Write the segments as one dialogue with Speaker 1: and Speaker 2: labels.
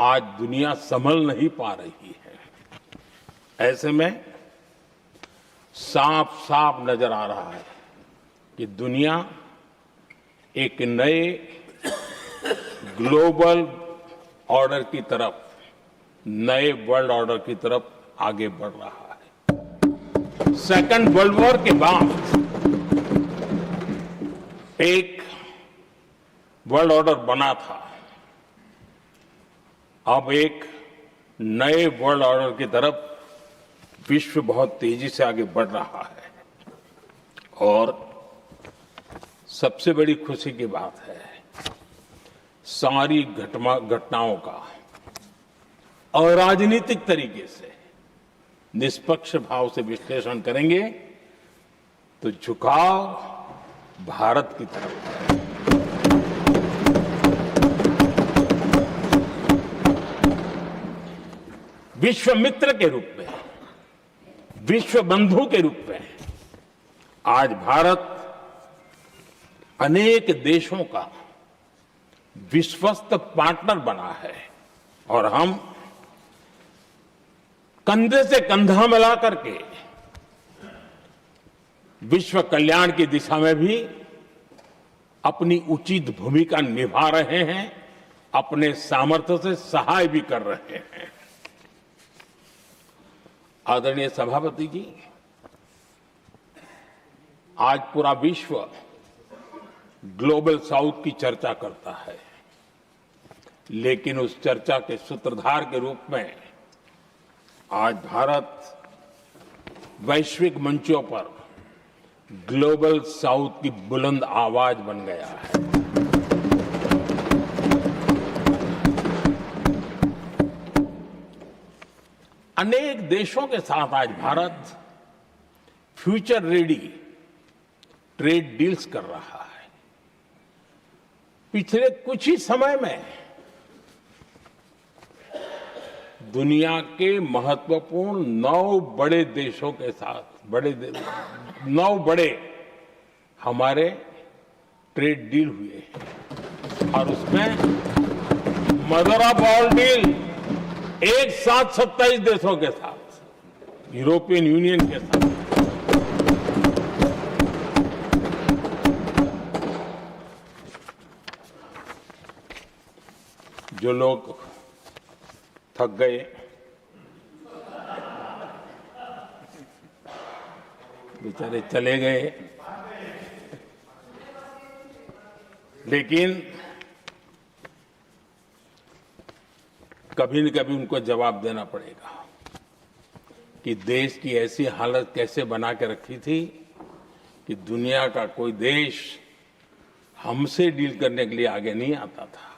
Speaker 1: आज दुनिया संभल नहीं पा रही है। ऐसे में साफ साफ नजर आ रहा है कि दुनिया एक नए ग्लोबल ऑर्डर की तरफ, नए वर्ल्ड ऑर्डर की तरफ आगे बढ़ रहा है। सेकंड वर्ल्ड वॉर के बाद एक वर्ल्ड ऑर्डर बना था, अब एक नए वर्ल्ड ऑर्डर की तरफ विश्व बहुत तेजी से आगे बढ़ रहा है। और सबसे बड़ी खुशी की बात है, सारी घटनाओं का अराजनीतिक तरीके से निष्पक्ष भाव से विश्लेषण करेंगे तो झुकाव भारत की तरफ है। विश्व मित्र के रूप में, विश्व बंधु के रूप में आज भारत अनेक देशों का विश्वस्त पार्टनर बना है और हम कंधे से कंधा मिला करके विश्व कल्याण की दिशा में भी अपनी उचित भूमिका निभा रहे हैं, अपने सामर्थ्य से सहाय भी कर रहे हैं। आदरणीय सभापति जी, आज पूरा विश्व ग्लोबल साउथ की चर्चा करता है, लेकिन उस चर्चा के सूत्रधार के रूप में आज भारत वैश्विक मंचों पर ग्लोबल साउथ की बुलंद आवाज बन गया है। अनेक देशों के साथ आज Bharat future ready trade deals कर रहा है। पिछले कुछ ही समय में दुनिया के महत्वपूर्ण 9 बड़े देशों के साथ 9 बड़े हमारे ट्रेड डील हुए हैं और उसमें मदर ऑफ ऑल डील एक साथ 27 देशों के साथ, यूरोपियन यूनियन के साथ। जो लोग थक गए, बेचारे चले गए, लेकिन कभी न कभी उनको जवाब देना पड़ेगा कि देश की ऐसी हालत कैसे बना के रखी थी कि दुनिया का कोई देश हमसे डील करने के लिए आगे नहीं आता था।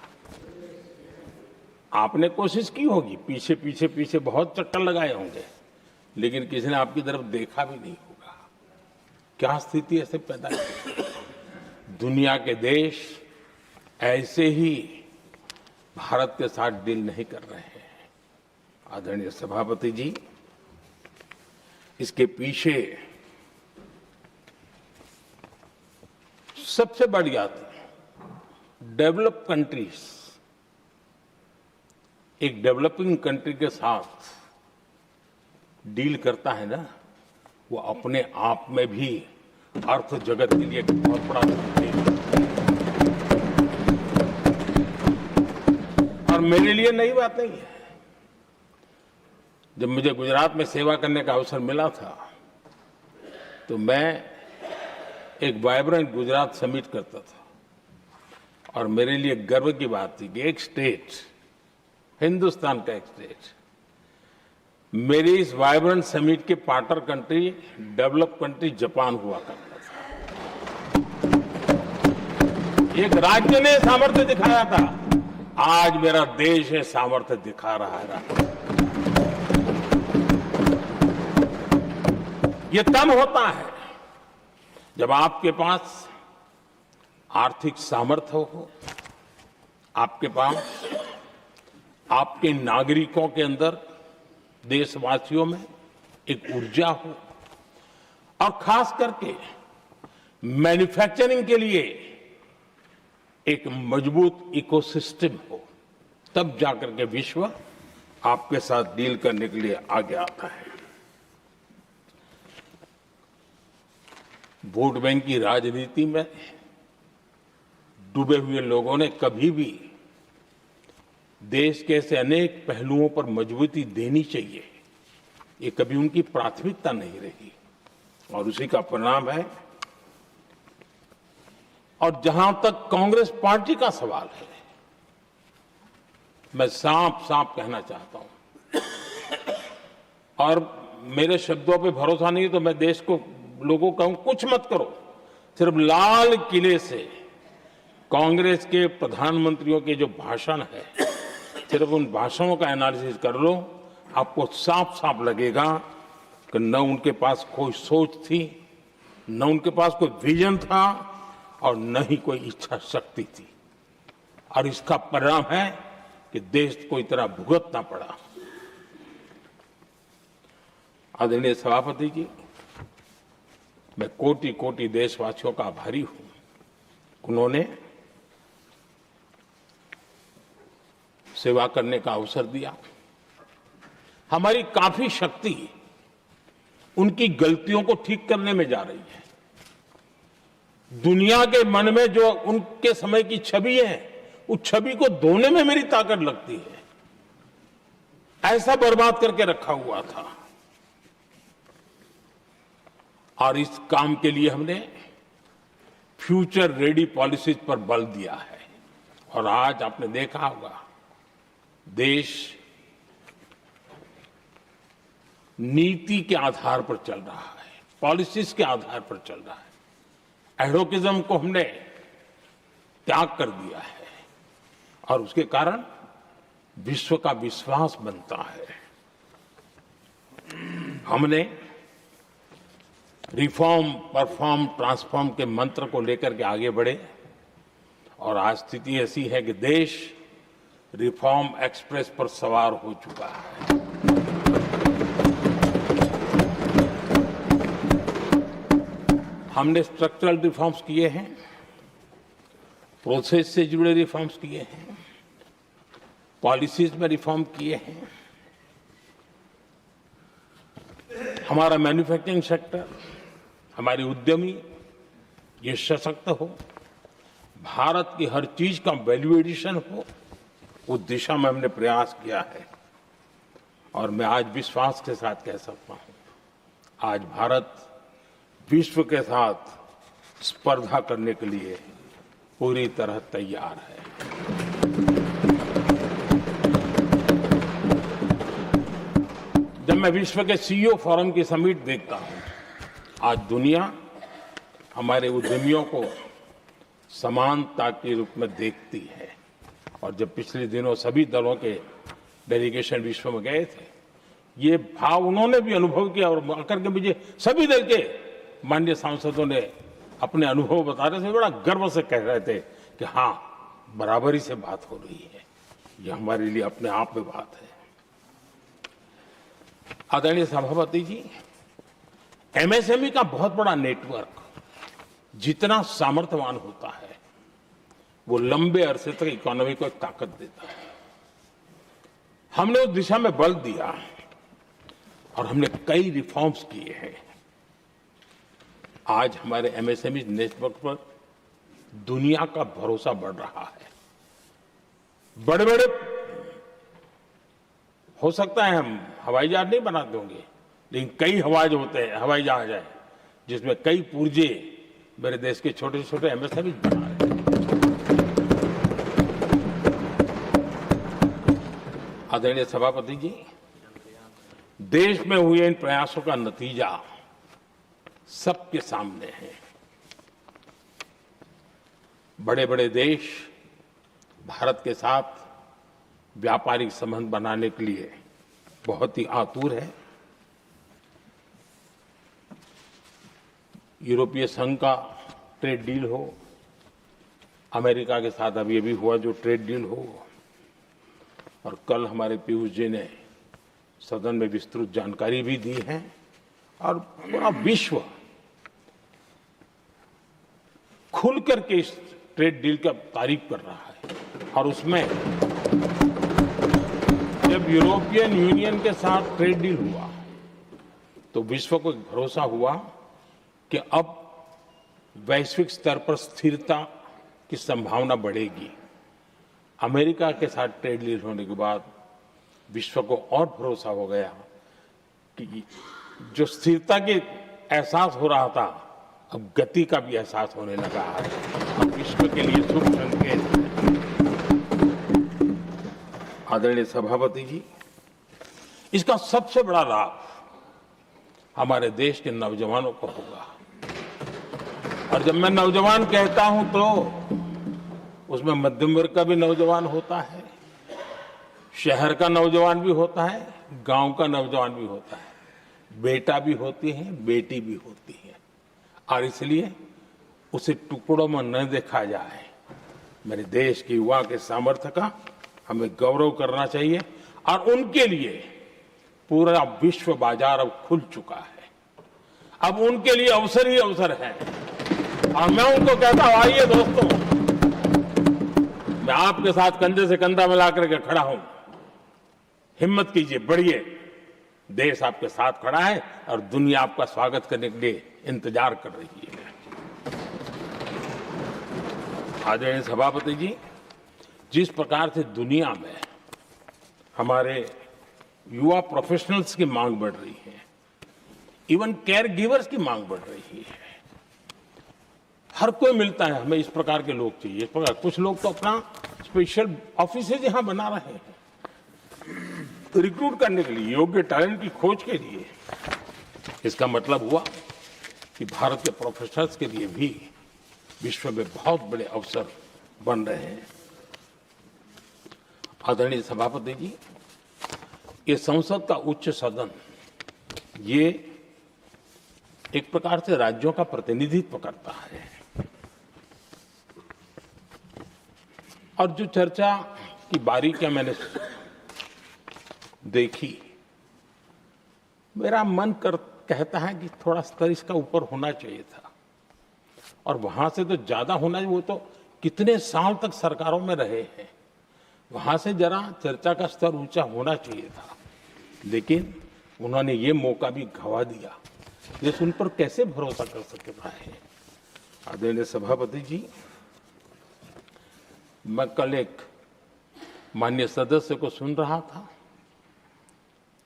Speaker 1: आपने कोशिश की होगी, पीछे पीछे पीछे बहुत चक्कर लगाए होंगे, लेकिन किसी ने आपकी तरफ देखा भी नहीं होगा। क्या स्थिति ऐसे पैदा की? दुनिया के देश ऐसे ही भारत के साथ डील नहीं कर रहे हैं। आदरणीय सभापति जी, इसके पीछे सबसे बड़ी बात, डेवलप कंट्रीज एक डेवलपिंग कंट्री के साथ डील करता है ना, वो अपने आप में भी अर्थ जगत के लिए एक बहुत बड़ा संदेश है। और मेरे लिए नई बात नहीं है। जब मुझे गुजरात में सेवा करने का अवसर मिला था तो मैं एक वाइब्रेंट गुजरात समिट करता था और मेरे लिए गर्व की बात थी कि एक स्टेट, हिंदुस्तान का एक स्टेट, मेरी इस वाइब्रेंट समिट के partner country, develop country Japan हुआ करता था। एक राज्य ने सामर्थ्य दिखाया था, आज मेरा देश है सामर्थ्य दिखा रहा है। ये तब होता है जब आपके पास आर्थिक सामर्थ्य हो, आपके पास आपके नागरिकों के अंदर, देशवासियों में एक ऊर्जा हो और खास करके मैन्युफैक्चरिंग के लिए एक मजबूत इकोसिस्टम हो। तब जाकर के विश्व आपके साथ डील करने के लिए आगे आता है। वोट बैंक की राजनीति में डूबे हुए लोगों ने कभी भी देश के ऐसे अनेक पहलुओं पर मजबूती देनी चाहिए, ये कभी उनकी प्राथमिकता नहीं रही और उसी का परिणाम है। और जहां तक कांग्रेस पार्टी का सवाल है, मैं साफ साफ कहना चाहता हूं, और मेरे शब्दों पे भरोसा नहीं तो मैं देश को लोगों को कहूं कुछ मत करो, सिर्फ लाल किले से कांग्रेस के प्रधानमंत्रियों के जो भाषण है, सिर्फ उन भाषणों का एनालिसिस कर लो, आपको साफ साफ लगेगा कि न उनके पास कोई सोच थी, न उनके पास कोई विजन था और न ही कोई इच्छा शक्ति थी। और इसका परिणाम है कि देश को इतना भुगतना पड़ा। आदरणीय सभापति जी, मैं कोटि कोटि देशवासियों का आभारी हूं। उन्होंने सेवा करने का अवसर दिया। हमारी काफी शक्ति उनकी गलतियों को ठीक करने में जा रही है। दुनिया के मन में जो उनके समय की छवि है, उस छवि को धोने में मेरी ताकत लगती है। ऐसा बर्बाद करके रखा हुआ था और इस काम के लिए हमने फ्यूचर रेडी पॉलिसीज पर बल दिया है। और आज आपने देखा होगा, देश नीति के आधार पर चल रहा है, पॉलिसीज के आधार पर चल रहा है। एडोकिज्म को हमने त्याग कर दिया है और उसके कारण विश्व का विश्वास बनता है। हमने रिफॉर्म, परफॉर्म, ट्रांसफॉर्म के मंत्र को लेकर के आगे बढ़े और आज स्थिति ऐसी है कि देश रिफॉर्म एक्सप्रेस पर सवार हो चुका है। हमने स्ट्रक्चरल रिफॉर्म्स किए हैं, प्रोसेस से जुड़े रिफॉर्म्स किए हैं, पॉलिसीज में रिफॉर्म किए हैं। हमारा मैन्युफैक्चरिंग सेक्टर, हमारे उद्यमी ये सशक्त हो, भारत की हर चीज का वैल्यू एडिशन हो, उस दिशा में हमने प्रयास किया है। और मैं आज विश्वास के साथ कह सकता हूं, आज भारत विश्व के साथ स्पर्धा करने के लिए पूरी तरह तैयार है। जब मैं विश्व के सीईओ फोरम की समिट देखता हूं, आज दुनिया हमारे उद्यमियों को समानता के रूप में देखती है। और जब पिछले दिनों सभी दलों के डेलीगेशन विश्व में गए थे, ये भाव उन्होंने भी अनुभव किया और आकर के मुझे सभी दल के माननीय सांसदों ने अपने अनुभव बता रहे थे, बड़ा गर्व से कह रहे थे कि हाँ, बराबरी से बात हो रही है। ये हमारे लिए अपने आप में बात है। आदरणीय सभापति जी, एमएसएमई का बहुत बड़ा नेटवर्क जितना सामर्थ्यवान होता है, वो लंबे अरसे तक इकोनॉमी को ताकत देता है। हमने उस दिशा में बल दिया और हमने कई रिफॉर्म्स किए हैं। आज हमारे एमएसएमई नेटवर्क पर दुनिया का भरोसा बढ़ रहा है। बड़े बड़े हो सकता है हम हवाई जहाज नहीं बनाते होंगे, लेकिन कई हवाई जहाज है जिसमें कई पुर्जे मेरे देश के छोटे छोटे एमएसएमई बना रहे हैं। आदरणीय सभापति जी, देश में हुए इन प्रयासों का नतीजा सबके सामने है। बड़े बड़े देश भारत के साथ व्यापारिक संबंध बनाने के लिए बहुत ही आतुर है। यूरोपीय संघ का ट्रेड डील हो, अमेरिका के साथ अभी अभी हुआ जो ट्रेड डील हो, और कल हमारे पीयूष जी ने सदन में विस्तृत जानकारी भी दी है। और पूरा विश्व खुल करके इस ट्रेड डील का तारीफ कर रहा है और उसमें यूरोपियन यूनियन के साथ ट्रेड डील हुआ तो विश्व को एक भरोसा हुआ कि अब वैश्विक स्तर पर स्थिरता की संभावना बढ़ेगी। अमेरिका के साथ ट्रेड डील होने के बाद विश्व को और भरोसा हो गया कि जो स्थिरता की एहसास हो रहा था अब गति का भी एहसास होने लगा है। अब विश्व के लिए शुभ संकेत। आदरणीय सभापति जी, इसका सबसे बड़ा लाभ हमारे देश के नौजवानों को होगा। और जब मैं नौजवान कहता हूं तो उसमें मध्यम वर्ग का भी नौजवान होता है, शहर का नौजवान भी होता है, गांव का नौजवान भी होता है, बेटा भी होती है, बेटी भी होती है। और इसलिए उसे टुकड़ों में न देखा जाए। मेरे देश के युवा के सामर्थ्य का हमें गौरव करना चाहिए और उनके लिए पूरा विश्व बाजार अब खुल चुका है। अब उनके लिए अवसर ही अवसर है। और मैं उनको कहता हूं, आइए दोस्तों, मैं आपके साथ कंधे से कंधा मिलाकर के खड़ा हूं। हिम्मत कीजिए, बढ़िए। देश आपके साथ खड़ा है और दुनिया आपका स्वागत करने के लिए इंतजार कर रही है। आदरणीय सभापति जी, जिस प्रकार से दुनिया में हमारे युवा प्रोफेशनल्स की मांग बढ़ रही है, इवन केयर गिवर्स की मांग बढ़ रही है, हर कोई मिलता है हमें इस प्रकार के लोग चाहिए। इस प्रकार कुछ लोग तो अपना स्पेशल ऑफिसेज यहां बना रहे हैं रिक्रूट करने के लिए, योग्य टैलेंट की खोज के लिए। इसका मतलब हुआ कि भारत के प्रोफेशनल्स के लिए भी विश्व में बहुत बड़े अवसर बन रहे हैं। आदरणीय सभापति जी, ये संसद का उच्च सदन, ये एक प्रकार से राज्यों का प्रतिनिधित्व करता है। और जो चर्चा की बारीकियां मैंने देखी, मेरा मन कहता है कि थोड़ा स्तर इसका ऊपर होना चाहिए था। और वहां से तो ज्यादा होना चाहिए। वो तो कितने साल तक सरकारों में रहे हैं, वहां से जरा चर्चा का स्तर ऊंचा होना चाहिए था। लेकिन उन्होंने ये मौका भी गंवा दिया। देश उन पर कैसे भरोसा कर सकता है। आदरणीय सभापति जी, मैं कल एक माननीय सदस्य को सुन रहा था।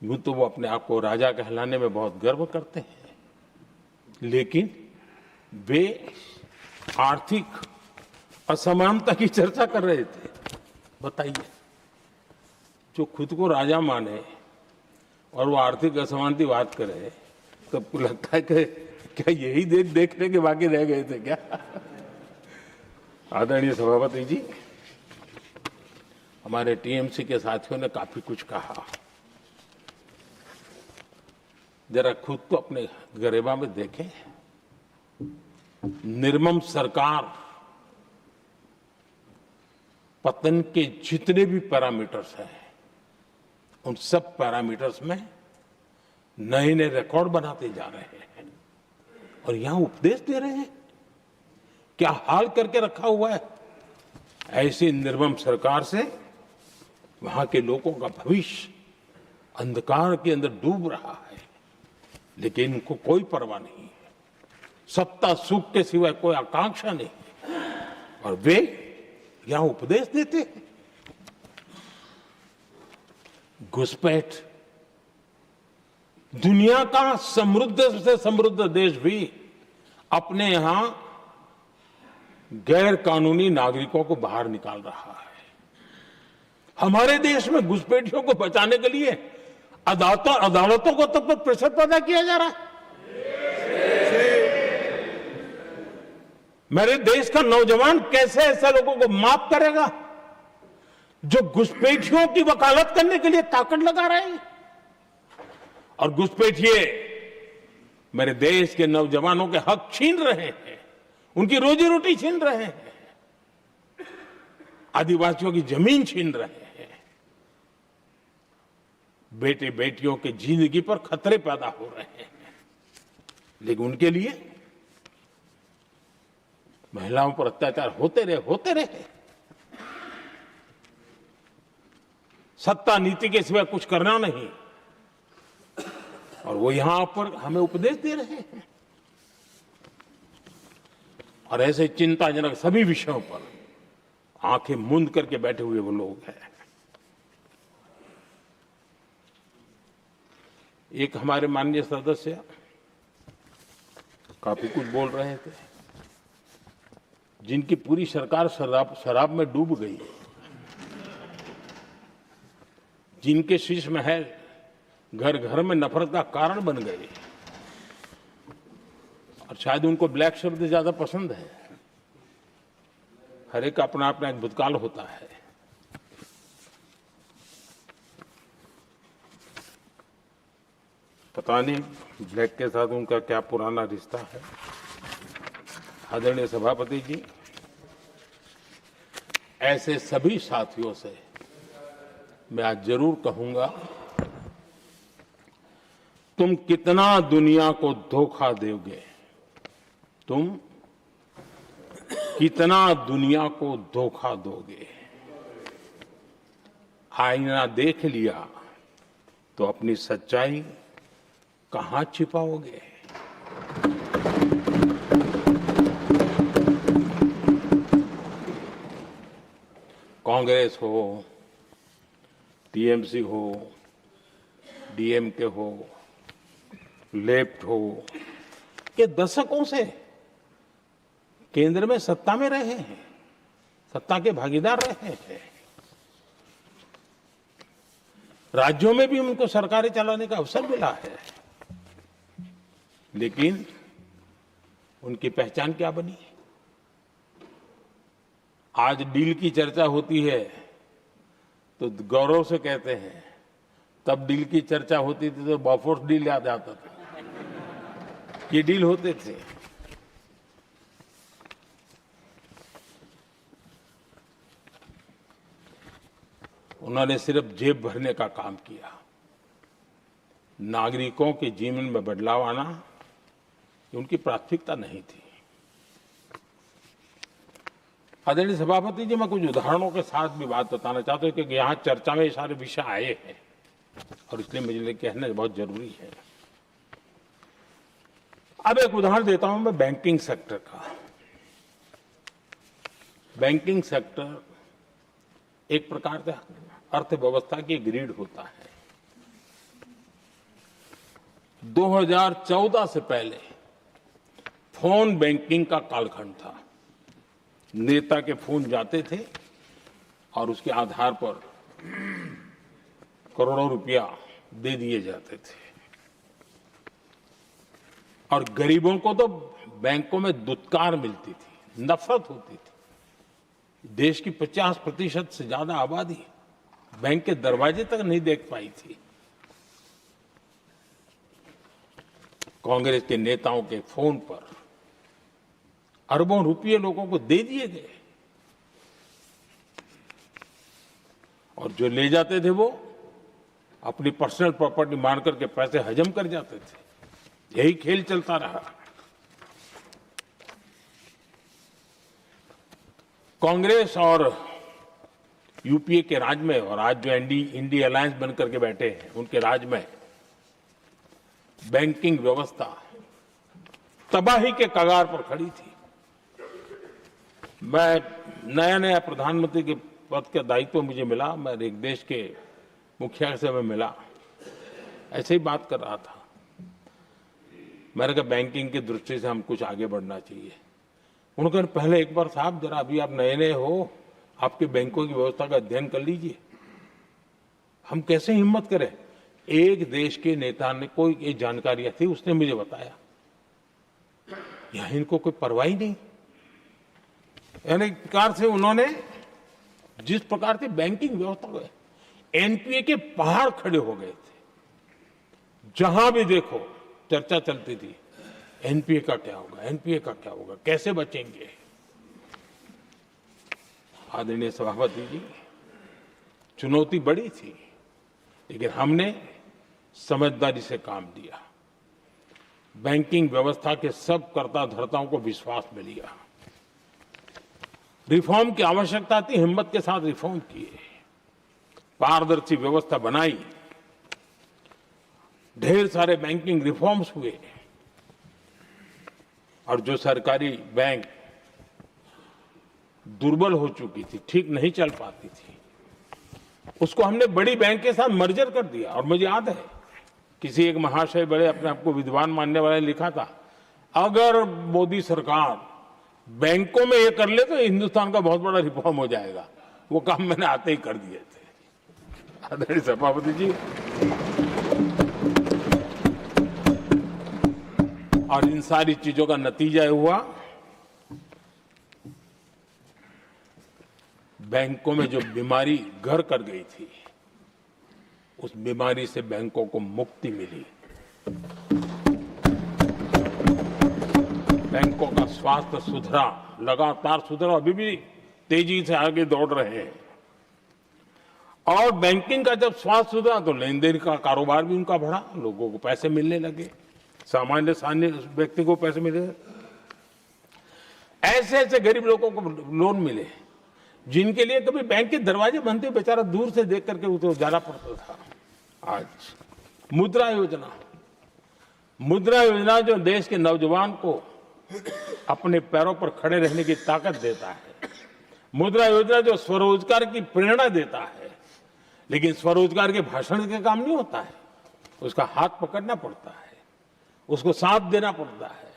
Speaker 1: यूं तो वो अपने आप को राजा कहलाने में बहुत गर्व करते हैं, लेकिन वे आर्थिक असमानता की चर्चा कर रहे थे। बताइए, जो खुद को राजा माने और वो आर्थिक असमानता की बात करे, तो आपको लगता है कि क्या यही देखने के बाकी रह गए थे क्या? आदरणीय सभापति जी, हमारे टीएमसी के साथियों ने काफी कुछ कहा। जरा खुद को अपने गरेबा में देखें। निर्मम सरकार पतन के जितने भी पैरामीटर्स हैं, उन सब पैरामीटर्स में नए नए रिकॉर्ड बनाते जा रहे हैं और यहां उपदेश दे रहे हैं। क्या हाल करके रखा हुआ है। ऐसी निर्मम सरकार से वहां के लोगों का भविष्य अंधकार के अंदर डूब रहा है, लेकिन इनको कोई परवाह नहीं है। सत्ता सुख के सिवाय कोई आकांक्षा नहीं है और वे यहां उपदेश देते हैं। घुसपैठ, दुनिया का समृद्ध से समृद्ध देश भी अपने यहां गैर कानूनी नागरिकों को बाहर निकाल रहा है। हमारे देश में घुसपैठियों को बचाने के लिए अदालतों को तब तक प्रेशर पैदा किया जा रहा है। मेरे देश का नौजवान कैसे ऐसे लोगों को माफ करेगा जो घुसपैठियों की वकालत करने के लिए ताकत लगा रहे हैं। और घुसपैठिए मेरे देश के नौजवानों के हक छीन रहे हैं, उनकी रोजी रोटी छीन रहे हैं, आदिवासियों की जमीन छीन रहे हैं, बेटे बेटियों की जिंदगी पर खतरे पैदा हो रहे हैं। लेकिन उनके लिए महिलाओं पर अत्याचार होते रहे। सत्ता नीति के सिवाय कुछ करना नहीं, और वो यहां पर हमें उपदेश दे रहे हैं। और ऐसे चिंताजनक सभी विषयों पर आंखें मूंद करके बैठे हुए वो लोग हैं। एक हमारे माननीय सदस्य काफी कुछ बोल रहे थे, जिनकी पूरी सरकार शराब में डूब गई, जिनके शीश महल घर घर में नफरत का कारण बन गए, और शायद उनको ब्लैक शब्द ज्यादा पसंद है। हर एक अपना अपना एक भूतकाल होता है। पता नहीं ब्लैक के साथ उनका क्या पुराना रिश्ता है। आदरणीय सभापति जी, ऐसे सभी साथियों से मैं आज जरूर कहूंगा, तुम कितना दुनिया को धोखा दोगे, तुम कितना दुनिया को धोखा दोगे। आईना देख लिया तो अपनी सच्चाई कहां छिपाओगे। कांग्रेस हो, टीएमसी हो, डीएमके हो, लेफ्ट हो, ये दशकों से केंद्र में सत्ता में रहे हैं, सत्ता के भागीदार रहे हैं। राज्यों में भी उनको सरकारें चलाने का अवसर मिला है, लेकिन उनकी पहचान क्या बनी। आज डील की चर्चा होती है तो गौरव से कहते हैं, तब डील की चर्चा होती थी तो बॉफोर्स डील याद आता था। ये डील होते थे। उन्होंने सिर्फ जेब भरने का काम किया। नागरिकों के जीवन में बदलाव आना उनकी प्राथमिकता नहीं थी। आदरणीय सभापति जी, मैं कुछ उदाहरणों के साथ भी बात बताना चाहता हूं, क्योंकि यहाँ चर्चा में ये सारे विषय आए हैं और इसलिए मुझे कहना बहुत जरूरी है। अब एक उदाहरण देता हूं मैं बैंकिंग सेक्टर का। बैंकिंग सेक्टर एक प्रकार से अर्थव्यवस्था की ग्रिड होता है। 2014 से पहले फोन बैंकिंग का कालखंड था। नेता के फोन जाते थे और उसके आधार पर करोड़ों रुपया दे दिए जाते थे, और गरीबों को तो बैंकों में दुत्कार मिलती थी, नफरत होती थी। देश की 50% से ज्यादा आबादी बैंक के दरवाजे तक नहीं देख पाई थी। कांग्रेस के नेताओं के फोन पर अरबों रुपये लोगों को दे दिए गए, और जो ले जाते थे वो अपनी पर्सनल प्रॉपर्टी मान करके पैसे हजम कर जाते थे। यही खेल चलता रहा। कांग्रेस और यूपीए के राज में, और आज जो इंडी अलायंस बन करके बैठे हैं उनके राज में, बैंकिंग व्यवस्था तबाही के कगार पर खड़ी थी। मैं नया प्रधानमंत्री के पद का दायित्व मुझे मिला, मैं एक देश के मुखिया से मैं मिला, ऐसे ही बात कर रहा था। मैंने कहा बैंकिंग की दृष्टि से हम कुछ आगे बढ़ना चाहिए। उन्होंने कहा पहले एक बार साहब जरा, अभी आप नए नए हो, आपके बैंकों की व्यवस्था का अध्ययन कर लीजिए। हम कैसे हिम्मत करें। एक देश के नेता ने, कोई एक जानकारियां थी, उसने मुझे बताया यहां इनको कोई परवाह ही नहीं। यानी प्रकार से उन्होंने जिस प्रकार से बैंकिंग व्यवस्था को, एनपीए के पहाड़ खड़े हो गए थे। जहां भी देखो चर्चा चलती थी, एनपीए का क्या होगा, एनपीए का क्या होगा, कैसे बचेंगे। आदरणीय सभापति जी, चुनौती बड़ी थी, लेकिन हमने समझदारी से काम दिया। बैंकिंग व्यवस्था के सब कर्ता धर्ताओं को विश्वास में लिया। रिफॉर्म की आवश्यकता थी, हिम्मत के साथ रिफॉर्म किए। पारदर्शी व्यवस्था बनाई, ढेर सारे बैंकिंग रिफॉर्म्स हुए और जो सरकारी बैंक दुर्बल हो चुकी थी, ठीक नहीं चल पाती थी, उसको हमने बड़ी बैंक के साथ मर्जर कर दिया। और मुझे याद है किसी एक महाशय, बड़े अपने आप को विद्वान मानने वाले, ने लिखा था, अगर मोदी सरकार बैंकों में ये कर ले तो हिंदुस्तान का बहुत बड़ा रिफॉर्म हो जाएगा। वो काम मैंने आते ही कर दिए थे। आदरणीय सभापति जी, और इन सारी चीजों का नतीजा हुआ, बैंकों में जो बीमारी घर कर गई थी, उस बीमारी से बैंकों को मुक्ति मिली। बैंकों का स्वास्थ्य सुधरा, लगातार सुधरा, अभी भी तेजी से आगे दौड़ रहे हैं। और बैंकिंग का जब स्वास्थ्य सुधरा तो लेन देन का कारोबार भी उनका बढ़ा, लोगों को पैसे मिलने लगे, सामान्य व्यक्ति को पैसे मिले। ऐसे ऐसे गरीब लोगों को लोन मिले जिनके लिए कभी बैंक के दरवाजे बंद थे, बेचारा दूर से देख करके उसे जाना पड़ता था। आज मुद्रा योजना, मुद्रा योजना जो देश के नौजवान को अपने पैरों पर खड़े रहने की ताकत देता है, मुद्रा योजना जो स्वरोजगार की प्रेरणा देता है, लेकिन स्वरोजगार के भाषण के काम नहीं होता है, उसका हाथ पकड़ना पड़ता है, उसको साथ देना पड़ता है,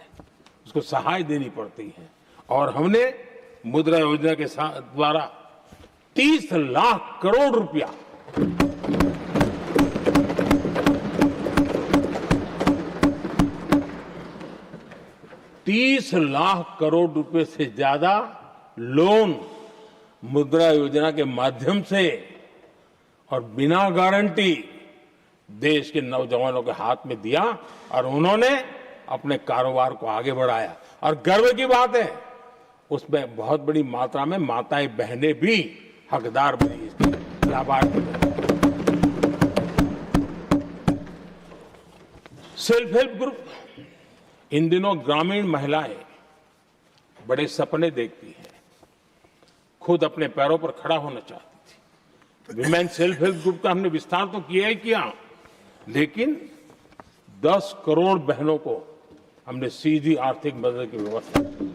Speaker 1: उसको सहाय देनी पड़ती है। और हमने मुद्रा योजना के द्वारा 30 लाख करोड़ रुपया ₹30 लाख से ज्यादा लोन मुद्रा योजना के माध्यम से और बिना गारंटी देश के नौजवानों के हाथ में दिया और उन्होंने अपने कारोबार को आगे बढ़ाया। और गर्व की बात है, उसमें बहुत बड़ी मात्रा में माताएं बहनें भी हकदार बनी, लाभार्थी बनी। सेल्फ हेल्प ग्रुप, इन दिनों ग्रामीण महिलाएं बड़े सपने देखती हैं, खुद अपने पैरों पर खड़ा होना चाहती थी। विमेन सेल्फ हेल्प ग्रुप का हमने विस्तार तो किया ही किया, लेकिन 10 करोड़ बहनों को हमने सीधी आर्थिक मदद की व्यवस्था की।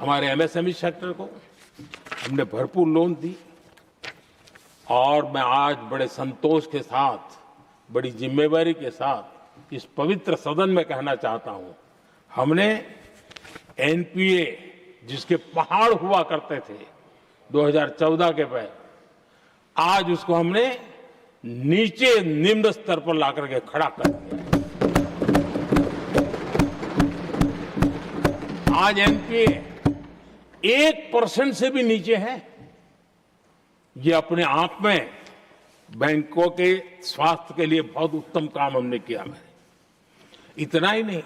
Speaker 1: हमारे एमएसएमई सेक्टर को हमने भरपूर लोन दी। और मैं आज बड़े संतोष के साथ, बड़ी जिम्मेवारी के साथ इस पवित्र सदन में कहना चाहता हूं, हमने एनपीए जिसके पहाड़ हुआ करते थे 2014 के पहले, आज उसको हमने नीचे निम्न स्तर पर लाकर के खड़ा कर दिया। आज एनपीए 1% से भी नीचे है। ये अपने आप में बैंकों के स्वास्थ्य के लिए बहुत उत्तम काम हमने किया। इतना ही नहीं,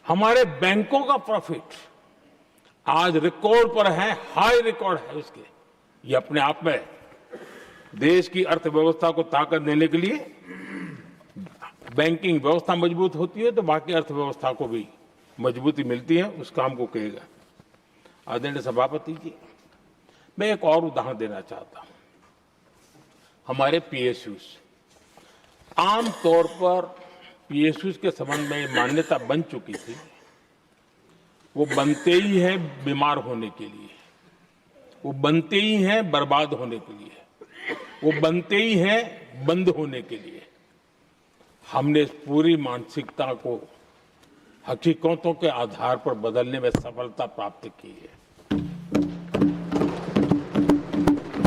Speaker 1: हमारे बैंकों का प्रॉफिट आज रिकॉर्ड पर है, हाई रिकॉर्ड है उसके। ये अपने आप में देश की अर्थव्यवस्था को ताकत देने के लिए, बैंकिंग व्यवस्था मजबूत होती है तो बाकी अर्थव्यवस्था को भी मजबूती मिलती है। उस काम को कहेगा। आदरणीय सभापति जी, मैं एक और उदाहरण देना चाहता हूं। हमारे पीएसयूज, आमतौर पर पीएसयूज के संबंध में मान्यता बन चुकी थी, वो बनते ही हैं बीमार होने के लिए, वो बनते ही हैं बर्बाद होने के लिए, वो बनते ही हैं बंद होने के लिए। हमने इस पूरी मानसिकता को हकीकतों के आधार पर बदलने में सफलता प्राप्त की है।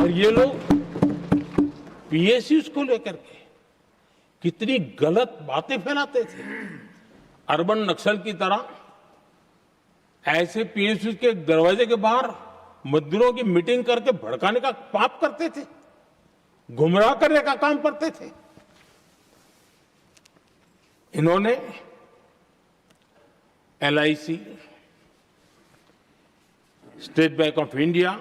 Speaker 1: और ये लोग पीएसयूज को लेकर के कितनी गलत बातें फैलाते थे। अर्बन नक्सल की तरह ऐसे पीएसयूज के दरवाजे के बाहर मजदूरों की मीटिंग करके भड़काने का पाप करते थे, गुमराह करने का काम करते थे। इन्होंने LIC, state bank of India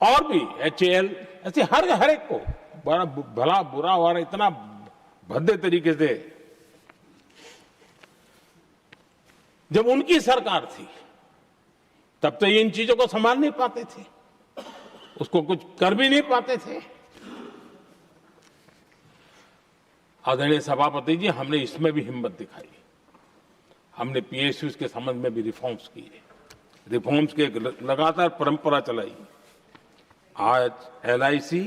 Speaker 1: और भी एचएएल, ऐसे हर एक को बड़ा भला बुरा और इतना भद्दे तरीके से, जब उनकी सरकार थी तब तो ये इन चीजों को संभाल नहीं पाते थे, उसको कुछ कर भी नहीं पाते थे। आदरणीय सभापति जी, हमने इसमें भी हिम्मत दिखाई। हमने पीएसयूज के संबंध में भी रिफॉर्म्स किए, रिफॉर्म्स की एक लगातार परंपरा चलाई। आज एलआईसी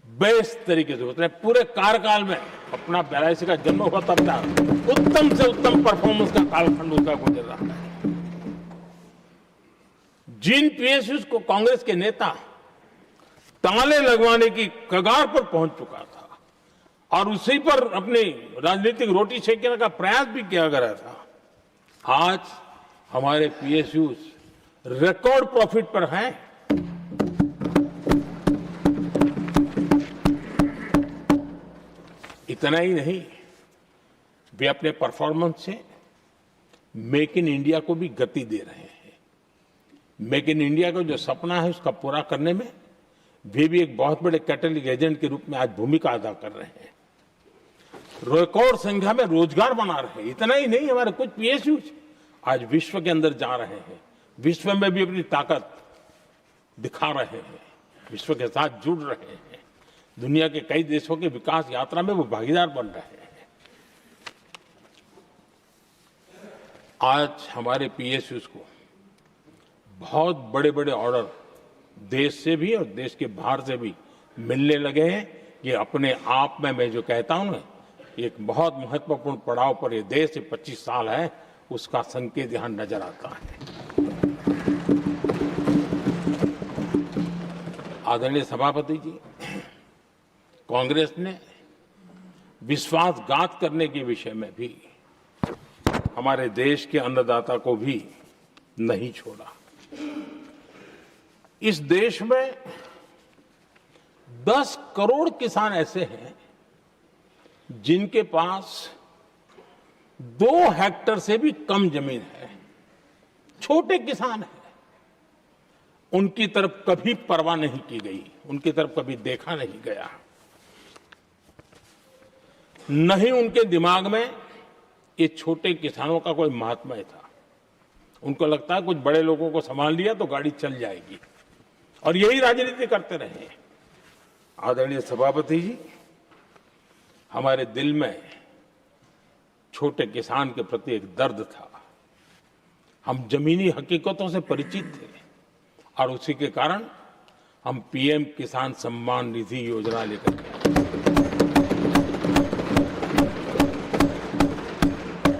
Speaker 1: बेस्ट तरीके से उसने पूरे कार्यकाल में अपना एलआईसी का जन्म हुआ तब तक उत्तम से उत्तम परफॉर्मेंस का कालखंड उसका गुजर रहा है। जिन पीएसयूज को कांग्रेस के नेता ताले लगवाने की कगार पर पहुंच चुका था और उसी पर अपनी राजनीतिक रोटी सेकने का प्रयास भी किया गया था, आज हमारे पीएसयूज रिकॉर्ड प्रॉफिट पर हैं। इतना ही नहीं, वे अपने परफॉर्मेंस से मेक इन इंडिया को भी गति दे रहे हैं। मेक इन इंडिया का जो सपना है उसका पूरा करने में वे भी एक बहुत बड़े कैटलिक एजेंट के रूप में आज भूमिका अदा कर रहे हैं। रिकॉर्ड संख्या में रोजगार बना रहे हैं। इतना ही नहीं, हमारे कुछ पीएसयूज आज विश्व के अंदर जा रहे हैं, विश्व में भी अपनी ताकत दिखा रहे हैं, विश्व के साथ जुड़ रहे हैं, दुनिया के कई देशों के विकास यात्रा में वो भागीदार बन रहे हैं। आज हमारे पीएसयूज को बहुत बड़े बड़े ऑर्डर देश से भी और देश के बाहर से भी मिलने लगे हैं। ये अपने आप में मैं जो कहता हूं ना, एक बहुत महत्वपूर्ण पड़ाव पर ये देश 25 साल है, उसका संकेत यहां नजर आता है। आदरणीय सभापति जी, कांग्रेस ने विश्वासघात करने के विषय में भी हमारे देश के अन्नदाता को भी नहीं छोड़ा। इस देश में 10 करोड़ किसान ऐसे हैं जिनके पास 2 हेक्टेयर से भी कम जमीन है, छोटे किसान हैं। उनकी तरफ कभी परवाह नहीं की गई, उनकी तरफ कभी देखा नहीं गया, नहीं उनके दिमाग में ये छोटे किसानों का कोई महात्म्य था। उनको लगता है कुछ बड़े लोगों को संभाल लिया तो गाड़ी चल जाएगी, और यही राजनीति करते रहे। आदरणीय सभापति जी, हमारे दिल में छोटे किसान के प्रति एक दर्द था। हम जमीनी हकीकतों से परिचित थे और उसी के कारण हम पीएम किसान सम्मान निधि योजना लेकर के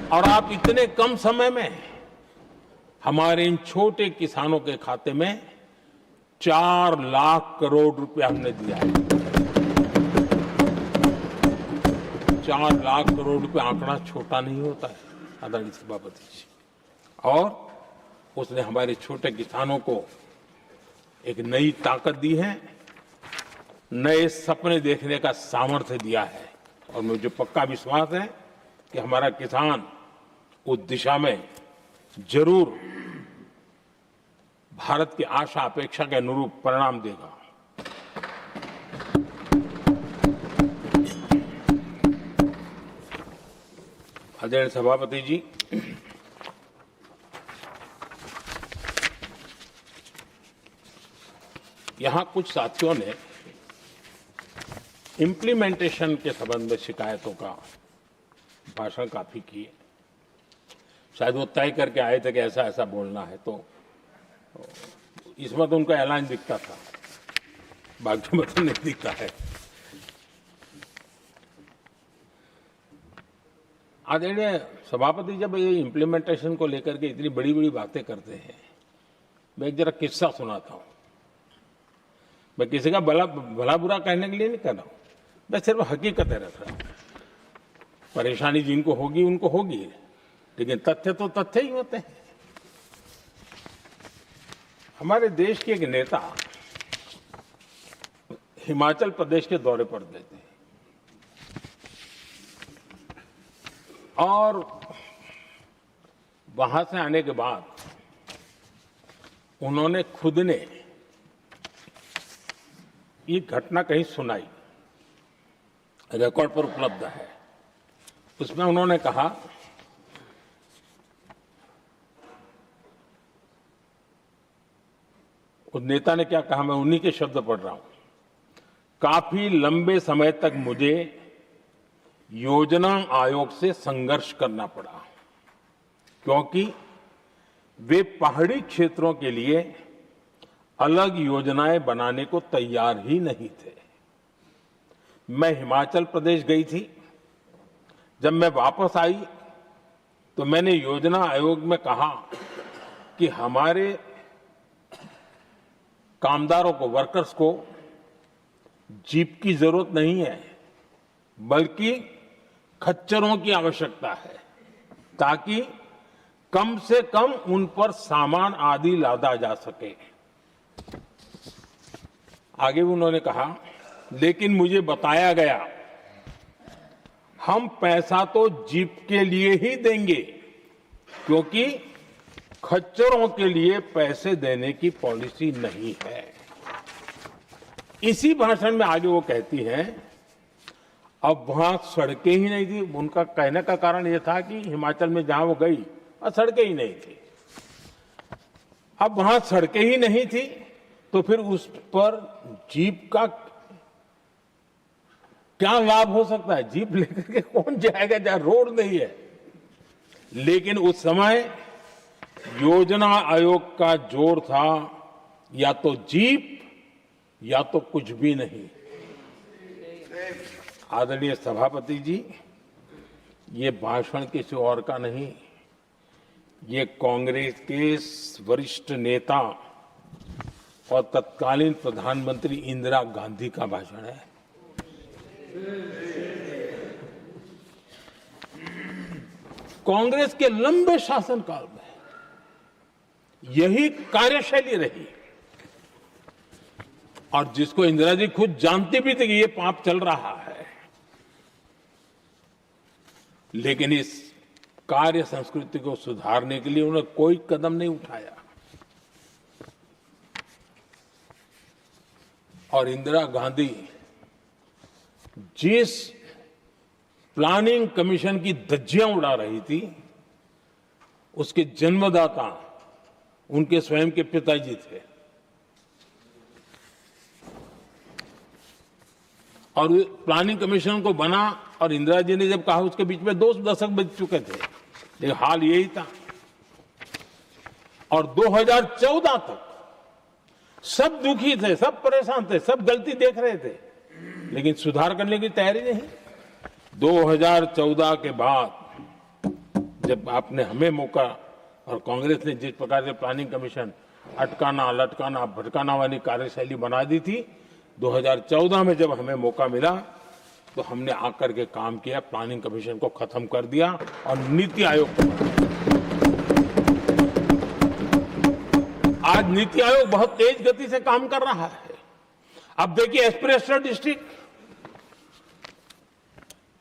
Speaker 1: और आप इतने कम समय में हमारे इन छोटे किसानों के खाते में 4 लाख करोड़ रुपया हमने दिया है। 4 लाख करोड़ रुपया आंकड़ा छोटा नहीं होता है आदरणीय सभापति जी, और उसने हमारे छोटे किसानों को एक नई ताकत दी है, नए सपने देखने का सामर्थ्य दिया है। और मुझे पक्का विश्वास है कि हमारा किसान उस दिशा में जरूर भारत की आशा अपेक्षा के अनुरूप परिणाम देगा। आदरणीय सभापति जी, यहां कुछ साथियों ने इम्प्लीमेंटेशन के संबंध में शिकायतों का भाषण काफी किए। शायद वो तय करके आए थे कि ऐसा ऐसा बोलना है, तो इसमें तो उनका ऐलान दिखता था, बाकी में तो नहीं दिखता है। आदरणीय सभापति, जब ये इम्प्लीमेंटेशन को लेकर के इतनी बड़ी बड़ी बातें करते हैं, मैं एक जरा किस्सा सुनाता हूं। मैं किसी का भला बुरा कहने के लिए नहीं कर रहा हूं, मैं सिर्फ हकीकतें रख रहा हूं। परेशानी जिनको होगी उनको होगी, लेकिन तथ्य तो तथ्य ही होते हैं। हमारे देश के एक नेता हिमाचल प्रदेश के दौरे पर गए थे और वहां से आने के बाद उन्होंने खुद ने ये घटना कहीं सुनाई, रिकॉर्ड पर उपलब्ध है। उसमें उन्होंने कहा उस नेता ने क्या कहा, मैं उन्हीं के शब्द पढ़ रहा हूं। काफी लंबे समय तक मुझे योजना आयोग से संघर्ष करना पड़ा, क्योंकि वे पहाड़ी क्षेत्रों के लिए अलग योजनाएं बनाने को तैयार ही नहीं थे। मैं हिमाचल प्रदेश गई थी। जब मैं वापस आई तो मैंने योजना आयोग में कहा कि हमारे कामदारों को, वर्कर्स को जीप की जरूरत नहीं है, बल्कि खच्चरों की आवश्यकता है, ताकि कम से कम उन पर सामान आदि लादा जा सके। आगे उन्होंने कहा, लेकिन मुझे बताया गया हम पैसा तो जीप के लिए ही देंगे, क्योंकि खच्चरों के लिए पैसे देने की पॉलिसी नहीं है। इसी भाषण में आगे वो कहती हैं, अब वहां सड़कें ही नहीं थी। उनका कहने का कारण यह था कि हिमाचल में जहां वो गई और सड़कें ही नहीं थी। अब वहां सड़कें ही नहीं थी तो फिर उस पर जीप का क्या लाभ हो सकता है? जीप लेकर के कौन जाएगा जहां रोड नहीं है? लेकिन उस समय योजना आयोग का जोर था या तो जीप या तो कुछ भी नहीं। आदरणीय सभापति जी, ये भाषण किसी और का नहीं, ये कांग्रेस के वरिष्ठ नेता और तत्कालीन प्रधानमंत्री इंदिरा गांधी का भाषण है। कांग्रेस के लंबे शासनकाल में यही कार्यशैली रही, और जिसको इंदिरा जी खुद जानती भी थी कि ये पाप चल रहा है, लेकिन इस कार्य संस्कृति को सुधारने के लिए उन्होंने कोई कदम नहीं उठाया। और इंदिरा गांधी जिस प्लानिंग कमीशन की धज्जियां उड़ा रही थी, उसके जन्मदाता उनके स्वयं के पिताजी थे। और प्लानिंग कमीशन को बना और इंदिरा जी ने जब कहा, उसके बीच में 2 दशक बीत चुके थे, लेकिन हाल यही था। और 2014 तक सब दुखी थे, सब परेशान थे, सब गलती देख रहे थे, लेकिन सुधार करने की तैयारी नहीं। 2014 के बाद जब आपने हमें मौका, और कांग्रेस ने जिस प्रकार से प्लानिंग कमीशन अटकाना, लटकाना, भटकाना वाली कार्यशैली बना दी थी, 2014 में जब हमें मौका मिला तो हमने आकर के काम किया, प्लानिंग कमीशन को खत्म कर दिया और नीति आयोग को। आज नीति आयोग बहुत तेज गति से काम कर रहा है। अब देखिए एस्पिरेशनल डिस्ट्रिक्ट,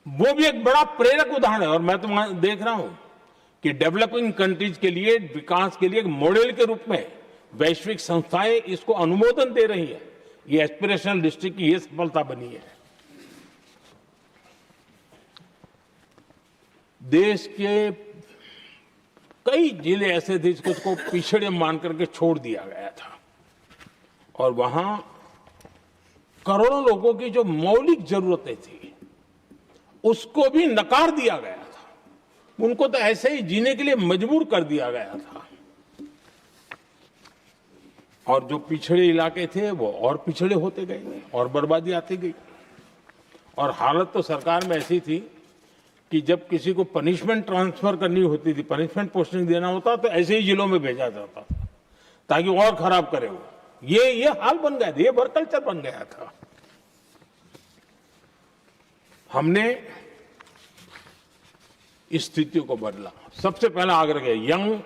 Speaker 1: वो भी एक बड़ा प्रेरक उदाहरण है। और मैं तो देख रहा हूं कि डेवलपिंग कंट्रीज के लिए, विकास के लिए एक मॉडल के रूप में वैश्विक संस्थाएं इसको अनुमोदन दे रही है। ये एस्पिरेशनल डिस्ट्रिक्ट की ये सफलता बनी है। देश के कई जिले ऐसे थे जिसको पिछड़े मान करके छोड़ दिया गया था, और वहां करोड़ों लोगों की जो मौलिक जरूरतें थी उसको भी नकार दिया गया था। उनको तो ऐसे ही जीने के लिए मजबूर कर दिया गया था। और जो पिछड़े इलाके थे वो और पिछड़े होते गए और बर्बादी आती गई। और हालत तो सरकार में ऐसी थी कि जब किसी को पनिशमेंट ट्रांसफर करनी होती थी, पनिशमेंट पोस्टिंग देना होता, तो ऐसे ही जिलों में भेजा जाता था ताकि और खराब करे वो। ये हाल बन गया था, ये वर्क कल्चर बन गया था। हमने इस स्थिति को बदला। सबसे पहला आग्रह किया, यंग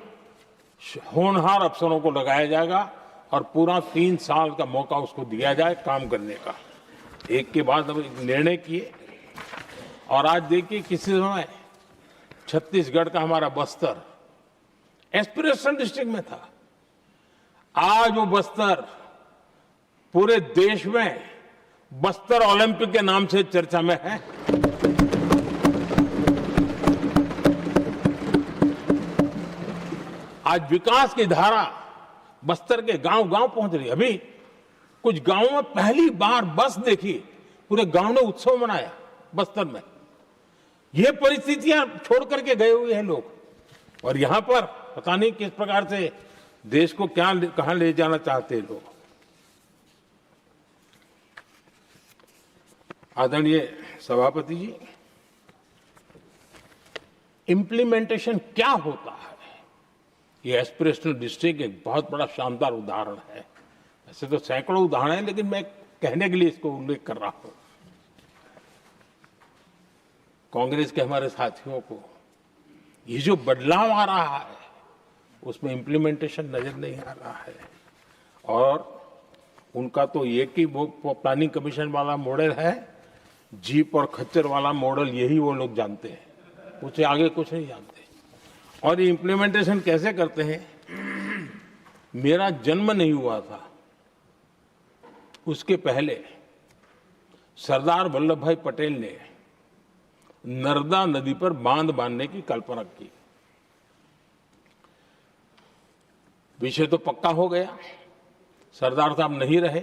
Speaker 1: होनहार अफसरों को लगाया जाएगा और पूरा 3 साल का मौका उसको दिया जाए काम करने का। एक के बाद हम निर्णय किए। और आज देखिए किसी समय छत्तीसगढ़ का हमारा बस्तर एस्पिरेशनल डिस्ट्रिक्ट में था, आज वो बस्तर पूरे देश में बस्तर ओलंपिक के नाम से चर्चा में है। आज विकास की धारा बस्तर के गांव गांव पहुंच रही है। अभी कुछ गांवों में पहली बार बस देखी, पूरे गांव ने उत्सव मनाया बस्तर में। ये परिस्थितियां छोड़ करके गए हुए हैं लोग, और यहां पर पता नहीं किस प्रकार से देश को कहां ले जाना चाहते हैं लोग। आदरणीय सभापति जी, इम्प्लीमेंटेशन क्या होता है, ये एस्पिरेशनल डिस्ट्रिक्ट एक बहुत बड़ा शानदार उदाहरण है। ऐसे तो सैकड़ों उदाहरण हैं, लेकिन मैं कहने के लिए इसको उल्लेख कर रहा हूं। कांग्रेस के हमारे साथियों को ये जो बदलाव आ रहा है उसमें इम्प्लीमेंटेशन नजर नहीं आ रहा है, और उनका तो एक ही वो प्लानिंग कमीशन वाला मॉडल है, जीप और खच्चर वाला मॉडल, यही वो लोग जानते हैं, उससे आगे कुछ नहीं जानते। और ये इम्प्लीमेंटेशन कैसे करते हैं? मेरा जन्म नहीं हुआ था उसके पहले सरदार वल्लभ भाई पटेल ने नर्मदा नदी पर बांध बांधने की कल्पना की। विषय तो पक्का हो गया, सरदार साहब नहीं रहे,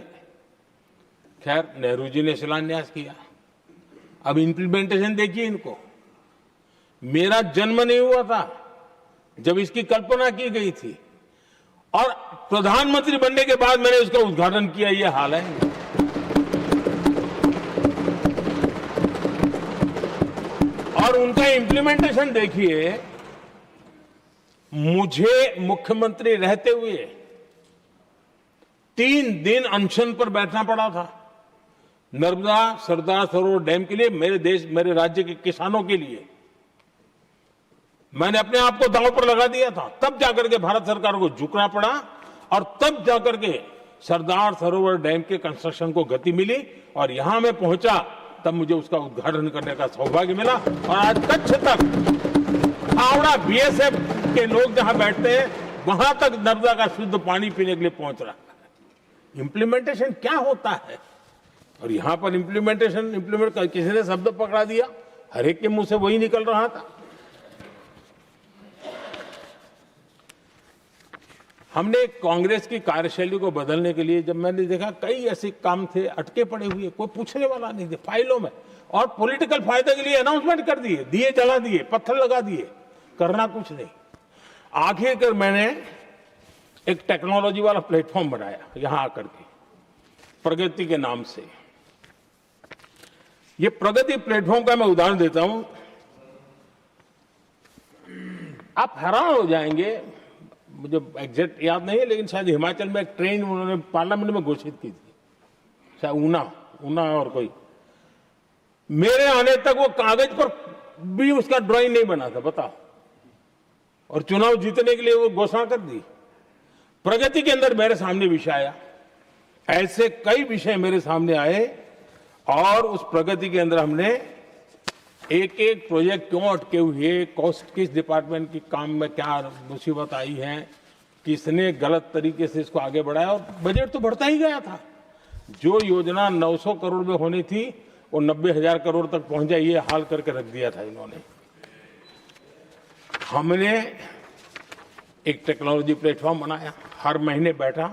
Speaker 1: खैर नेहरू जी ने शिलान्यास किया। अब इम्प्लीमेंटेशन देखिए इनको। मेरा जन्म नहीं हुआ था जब इसकी कल्पना की गई थी, और प्रधानमंत्री बनने के बाद मैंने उसका उद्घाटन किया, ये हाल है। और उनका इम्प्लीमेंटेशन देखिए, मुझे मुख्यमंत्री रहते हुए 3 दिन अनशन पर बैठना पड़ा था नर्मदा सरदार सरोवर डैम के लिए, मेरे राज्य के किसानों के लिए। मैंने अपने आप को दांव पर लगा दिया था, तब जाकर के भारत सरकार को झुकना पड़ा, और तब जाकर के सरदार सरोवर डैम के कंस्ट्रक्शन को गति मिली, और यहां मैं पहुंचा तब मुझे उसका उद्घाटन करने का सौभाग्य मिला। और आज कच्छ तक हावड़ा बीएसएफ के लोग जहां बैठते हैं वहां तक नर्मदा का शुद्ध पानी पीने के लिए पहुंच रहा है। इंप्लीमेंटेशन क्या होता है? और यहां पर इम्प्लीमेंट किसी ने शब्द पकड़ा दिया, हर एक के मुंह से वही निकल रहा था। हमने कांग्रेस की कार्यशैली को बदलने के लिए, जब मैंने देखा कई ऐसे काम थे अटके पड़े हुए, कोई पूछने वाला नहीं थे फाइलों में, और पॉलिटिकल फायदे के लिए अनाउंसमेंट कर दिए, दिए जला दिए, पत्थर लगा दिए, करना कुछ नहीं। आखिरकार मैंने एक टेक्नोलॉजी वाला प्लेटफॉर्म बनाया यहां आकर के, प्रगति के नाम से। ये प्रगति प्लेटफॉर्म का मैं उदाहरण देता हूं, आप हैरान हो जाएंगे। मुझे एग्जैक्ट याद नहीं है, लेकिन शायद हिमाचल में एक ट्रेन उन्होंने पार्लियामेंट में घोषित की थी, शायद ऊना और कोई। मेरे आने तक वो कागज पर भी उसका ड्राइंग नहीं बना था, बताओ, और चुनाव जीतने के लिए वो घोषणा कर दी। प्रगति के अंदर मेरे सामने विषय आया, ऐसे कई विषय मेरे सामने आए, और उस प्रगति के अंदर हमने एक एक प्रोजेक्ट क्यों अटके हुए, कॉस्ट किस डिपार्टमेंट की काम में क्या मुसीबत आई है, किसने गलत तरीके से इसको आगे बढ़ाया, और बजट तो बढ़ता ही गया था। जो योजना 900 करोड़ में होनी थी वो 90,000 करोड़ तक पहुंच जाए, ये हाल करके रख दिया था इन्होंने। हमने एक टेक्नोलॉजी प्लेटफॉर्म बनाया, हर महीने बैठा,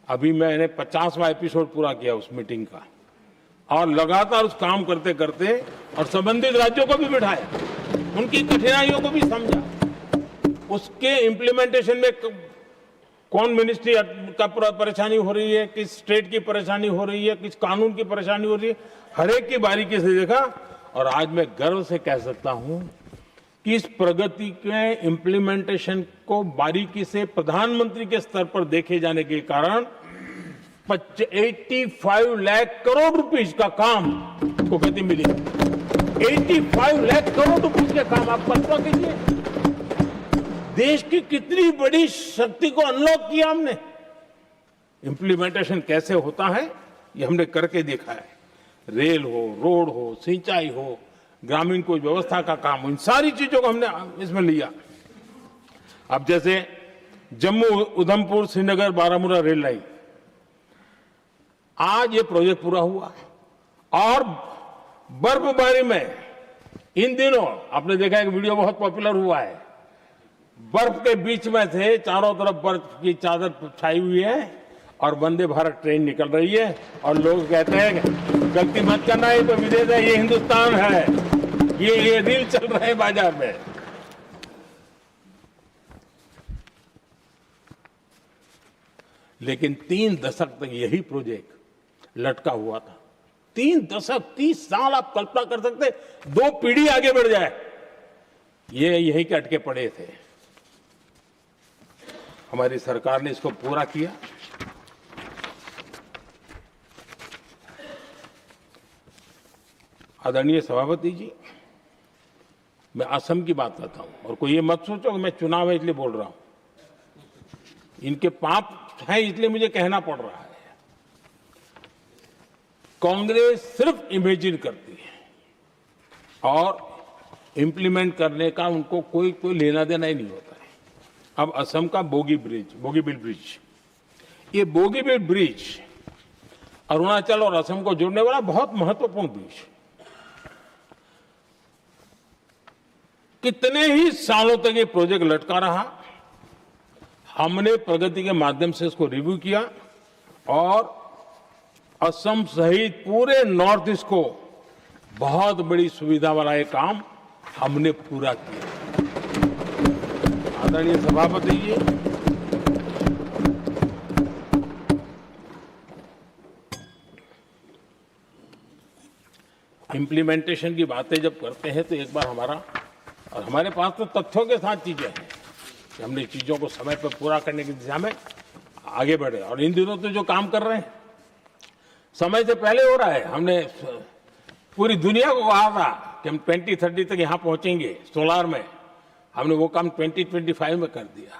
Speaker 1: अभी मैंने 50वां एपिसोड पूरा किया उस मीटिंग का, और लगातार उस काम करते करते और संबंधित राज्यों को भी बिठाया, उनकी कठिनाइयों को भी समझा, उसके इम्प्लीमेंटेशन में कौन मिनिस्ट्री का परेशानी हो रही है, किस स्टेट की परेशानी हो रही है, किस कानून की परेशानी हो रही है, हर एक की बारीकी से देखा। और आज मैं गर्व से कह सकता हूं कि इस प्रगति के इम्प्लीमेंटेशन को बारीकी से प्रधानमंत्री के स्तर पर देखे जाने के कारण 85 लाख करोड़ रुपीस का काम को गति मिली। 85 लाख करोड़ रुपीस के काम, आप कल्पना कीजिए, देश की कितनी बड़ी शक्ति को अनलॉक किया हमने। इंप्लीमेंटेशन कैसे होता है ये हमने करके देखा है। रेल हो, रोड हो, सिंचाई हो, ग्रामीण कोई व्यवस्था का काम हो, इन सारी चीजों को हमने इसमें लिया। अब जैसे जम्मू उधमपुर श्रीनगर बारामूला रेल लाइन, आज ये प्रोजेक्ट पूरा हुआ, और बर्फबारी में इन दिनों आपने देखा एक वीडियो बहुत पॉपुलर हुआ है, बर्फ के बीच में थे, चारों तरफ बर्फ की चादर छाई हुई है और वंदे भारत ट्रेन निकल रही है और लोग कहते हैं गलती मत करना, ये तो विदेश है, ये हिंदुस्तान है, ये रील चल रहे हैं बाजार में। लेकिन 3 दशक तक यही प्रोजेक्ट लटका हुआ था। 3 दशक, 30 साल, आप कल्पना कर सकते, 2 पीढ़ी आगे बढ़ जाए, ये यहीं के अटके पड़े थे। हमारी सरकार ने इसको पूरा किया। आदरणीय सभापति जी, मैं असम की बात करता हूं और कोई ये मत सोचो कि मैं चुनाव है इसलिए बोल रहा हूं। इनके पाप है इसलिए मुझे कहना पड़ रहा है। कांग्रेस सिर्फ इमेजिन करती है और इंप्लीमेंट करने का उनको कोई लेना देना ही नहीं होता है। अब असम का बोगीबिल ब्रिज, ये बोगीबिल ब्रिज अरुणाचल और असम को जोड़ने वाला बहुत महत्वपूर्ण ब्रिज, कितने ही सालों तक ये प्रोजेक्ट लटका रहा। हमने प्रगति के माध्यम से इसको रिव्यू किया और असम सहित पूरे नॉर्थ ईस्ट को बहुत बड़ी सुविधा वाला ये काम हमने पूरा किया। आदरणीय सभापति जी, इंप्लीमेंटेशन की बातें जब करते हैं तो एक बार हमारे पास तो तथ्यों के साथ चीजें हैं कि हमने चीजों को समय पर पूरा करने की दिशा में आगे बढ़े। और इन दिनों तो जो काम कर रहे हैं समय से पहले हो रहा है। हमने पूरी दुनिया को कहा था कि हम 2030 तक यहां पहुंचेंगे सोलार में, हमने वो काम 2025 में कर दिया।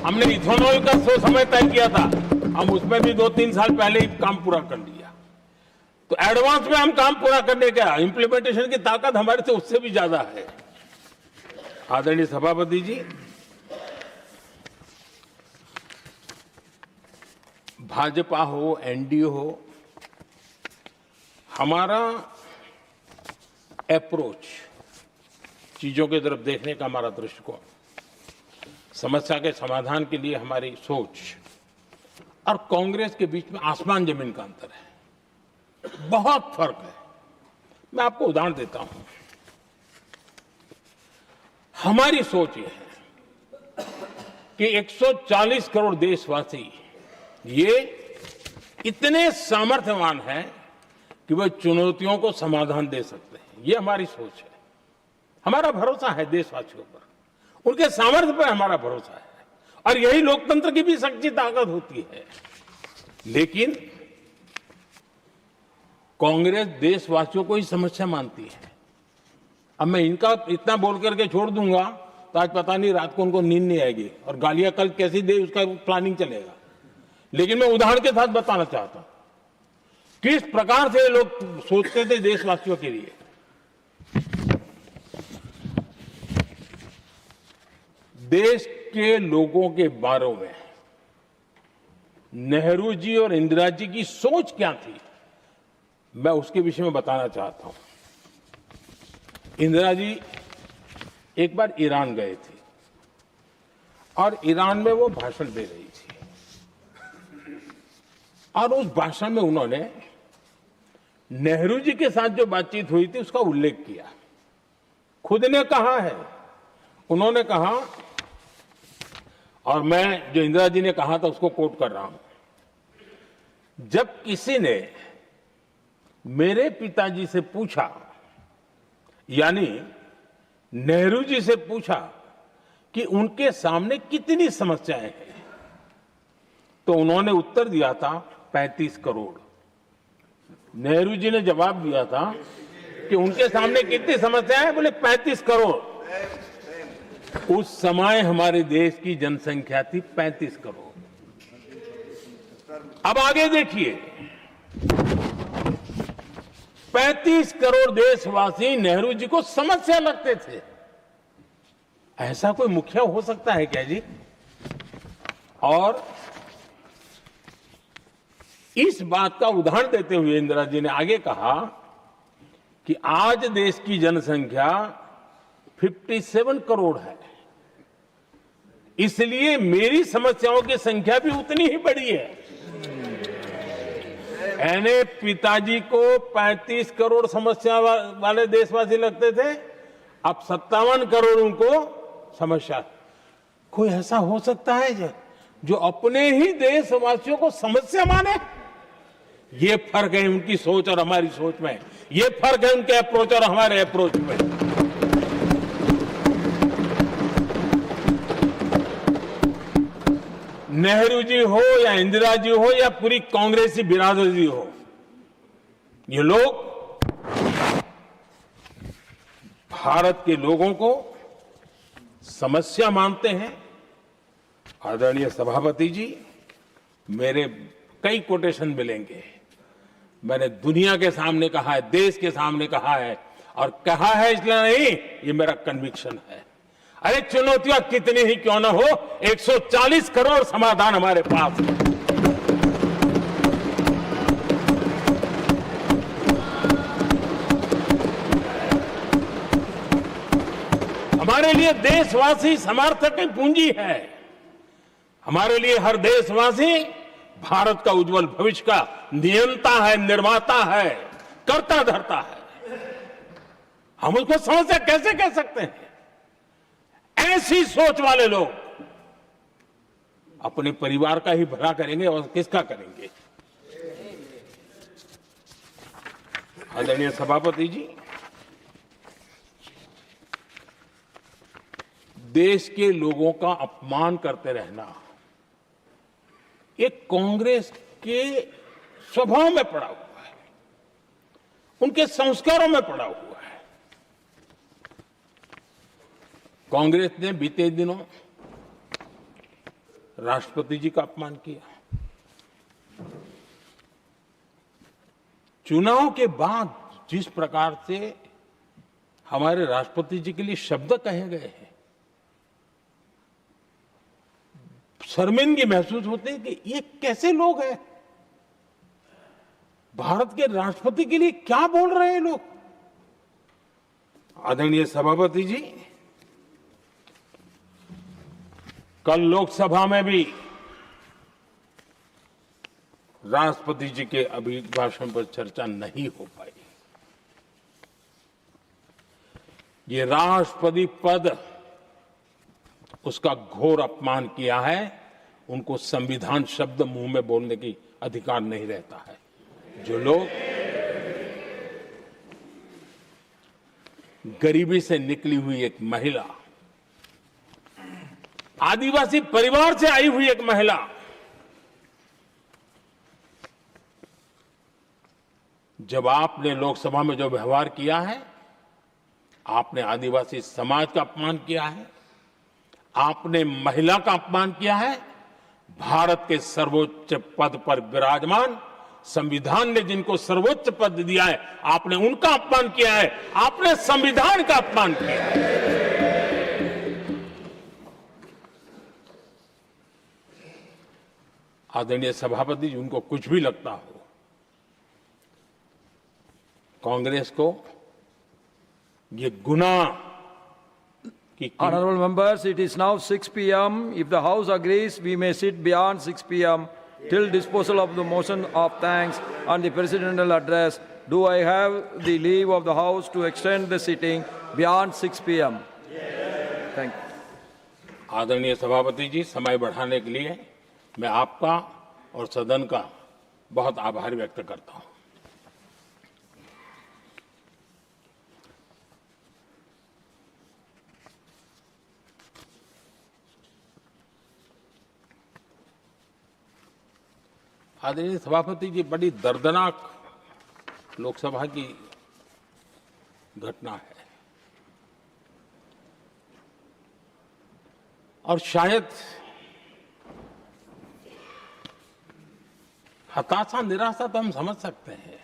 Speaker 1: हमने इथेनॉल का समय तय किया था, हम उसमें भी 2-3 साल पहले ही काम पूरा कर लिया। तो एडवांस में हम काम पूरा करने का इंप्लीमेंटेशन की ताकत हमारे से उससे भी ज्यादा है। आदरणीय सभापति जी, भाजपा हो, एनडीए हो, हमारा अप्रोच, चीजों की तरफ देखने का हमारा दृष्टिकोण, समस्या के समाधान के लिए हमारी सोच और कांग्रेस के बीच में आसमान जमीन का अंतर है, बहुत फर्क है। मैं आपको उदाहरण देता हूं। हमारी सोच ये है कि 140 करोड़ देशवासी ये इतने सामर्थ्यवान हैं कि वह चुनौतियों को समाधान दे सकते हैं। ये हमारी सोच है, हमारा भरोसा है देशवासियों पर, उनके सामर्थ्य पर हमारा भरोसा है और यही लोकतंत्र की भी सच्ची ताकत होती है। लेकिन कांग्रेस देशवासियों को ही समस्या मानती है। अब मैं इनका इतना बोल करके छोड़ दूंगा तो आज पता नहीं रात को उनको नींद नहीं आएगी और गालियां कल कैसी दे उसका प्लानिंग चलेगा। लेकिन मैं उदाहरण के साथ बताना चाहता हूं किस प्रकार से लोग सोचते थे देशवासियों के लिए। देश के लोगों के बारे में नेहरू जी और इंदिरा जी की सोच क्या थी, मैं उसके विषय में बताना चाहता हूं। इंदिरा जी एक बार ईरान गए थे और ईरान में वो भाषण दे रही थी और उस भाषण में उन्होंने नेहरू जी के साथ जो बातचीत हुई थी उसका उल्लेख किया। खुद ने कहा है, उन्होंने कहा, और मैं जो इंदिरा जी ने कहा था उसको कोट कर रहा हूं, जब किसी ने मेरे पिताजी से पूछा, यानी नेहरू जी से पूछा कि उनके सामने कितनी समस्याएं हैं, तो उन्होंने उत्तर दिया था 35 करोड़। नेहरू जी ने जवाब दिया था कि उनके सामने कितनी समस्याएं हैं, बोले 35 करोड़। उस समय हमारे देश की जनसंख्या थी 35 करोड़। अब आगे देखिए, 35 करोड़ देशवासी नेहरू जी को समस्या लगते थे। ऐसा कोई मुखिया हो सकता है क्या जी? और इस बात का उदाहरण देते हुए इंदिरा जी ने आगे कहा कि आज देश की जनसंख्या 57 करोड़ है इसलिए मेरी समस्याओं की संख्या भी उतनी ही बड़ी है। यानी पिताजी को 35 करोड़ समस्या वाले देशवासी लगते थे, अब 57 करोड़ उनको समस्या। कोई ऐसा हो सकता है जो अपने ही देशवासियों को समस्या माने? ये फर्क है उनकी सोच और हमारी सोच में, ये फर्क है उनके अप्रोच और हमारे अप्रोच में। नेहरू जी हो या इंदिरा जी हो या पूरी कांग्रेसी बिरादरी हो, ये लोग भारत के लोगों को समस्या मानते हैं। आदरणीय सभापति जी, मेरे कई कोटेशन मिलेंगे। मैंने दुनिया के सामने कहा है, देश के सामने कहा है, और कहा है इसलिए नहीं, ये मेरा कन्विक्शन है। अरे चुनौतियां कितनी ही क्यों ना हो, 140 करोड़ समाधान हमारे पास है। हमारे लिए देशवासी समर्थक की पूंजी है। हमारे लिए हर देशवासी भारत का उज्जवल भविष्य का नियंता है, निर्माता है, कर्ता धर्ता है। हम उसको समस्या कैसे कह सकते हैं? ऐसी सोच वाले लोग अपने परिवार का ही भला करेंगे और किसका करेंगे? आदरणीय सभापति जी, देश के लोगों का अपमान करते रहना एक कांग्रेस के स्वभाव में पड़ा हुआ है, उनके संस्कारों में पड़ा हुआ है। कांग्रेस ने बीते दिनों राष्ट्रपति जी का अपमान किया। चुनाव के बाद जिस प्रकार से हमारे राष्ट्रपति जी के लिए शब्द कहे गए हैं, शर्मिंदगी महसूस होती है कि ये कैसे लोग हैं? भारत के राष्ट्रपति के लिए क्या बोल रहे हैं लोग? आदरणीय सभापति जी, कल लोकसभा में भी राष्ट्रपति जी के अभिभाषण पर चर्चा नहीं हो पाई। ये राष्ट्रपति पद, उसका घोर अपमान किया है। उनको संविधान शब्द मुंह में बोलने की अधिकार नहीं रहता है। जो लोग गरीबी से निकली हुई एक महिला, आदिवासी परिवार से आई हुई एक महिला, जब आपने लोकसभा में जो व्यवहार किया है, आपने आदिवासी समाज का अपमान किया है, आपने महिला का अपमान किया है। भारत के सर्वोच्च पद पर विराजमान, संविधान ने जिनको सर्वोच्च पद दिया है, आपने उनका अपमान किया है, आपने संविधान का अपमान किया है। आदरणीय सभापति जी, उनको कुछ भी लगता हो, कांग्रेस को ये गुनाह
Speaker 2: Honorable members, it is now 6 p.m. If the House agrees, we may sit beyond 6 p.m. till disposal of the motion of thanks and the presidential address. Do I have the leave of the House to extend the sitting beyond 6 p.m.? Thank you.
Speaker 1: आदरणीय सभापति जी, समय बढ़ाने के लिए मैं आपका और सदन का बहुत आभार व्यक्त करता हूं। आदरणीय सभापति जी, बड़ी दर्दनाक लोकसभा की घटना है और शायद हताशा, निराशा तो हम समझ सकते हैं,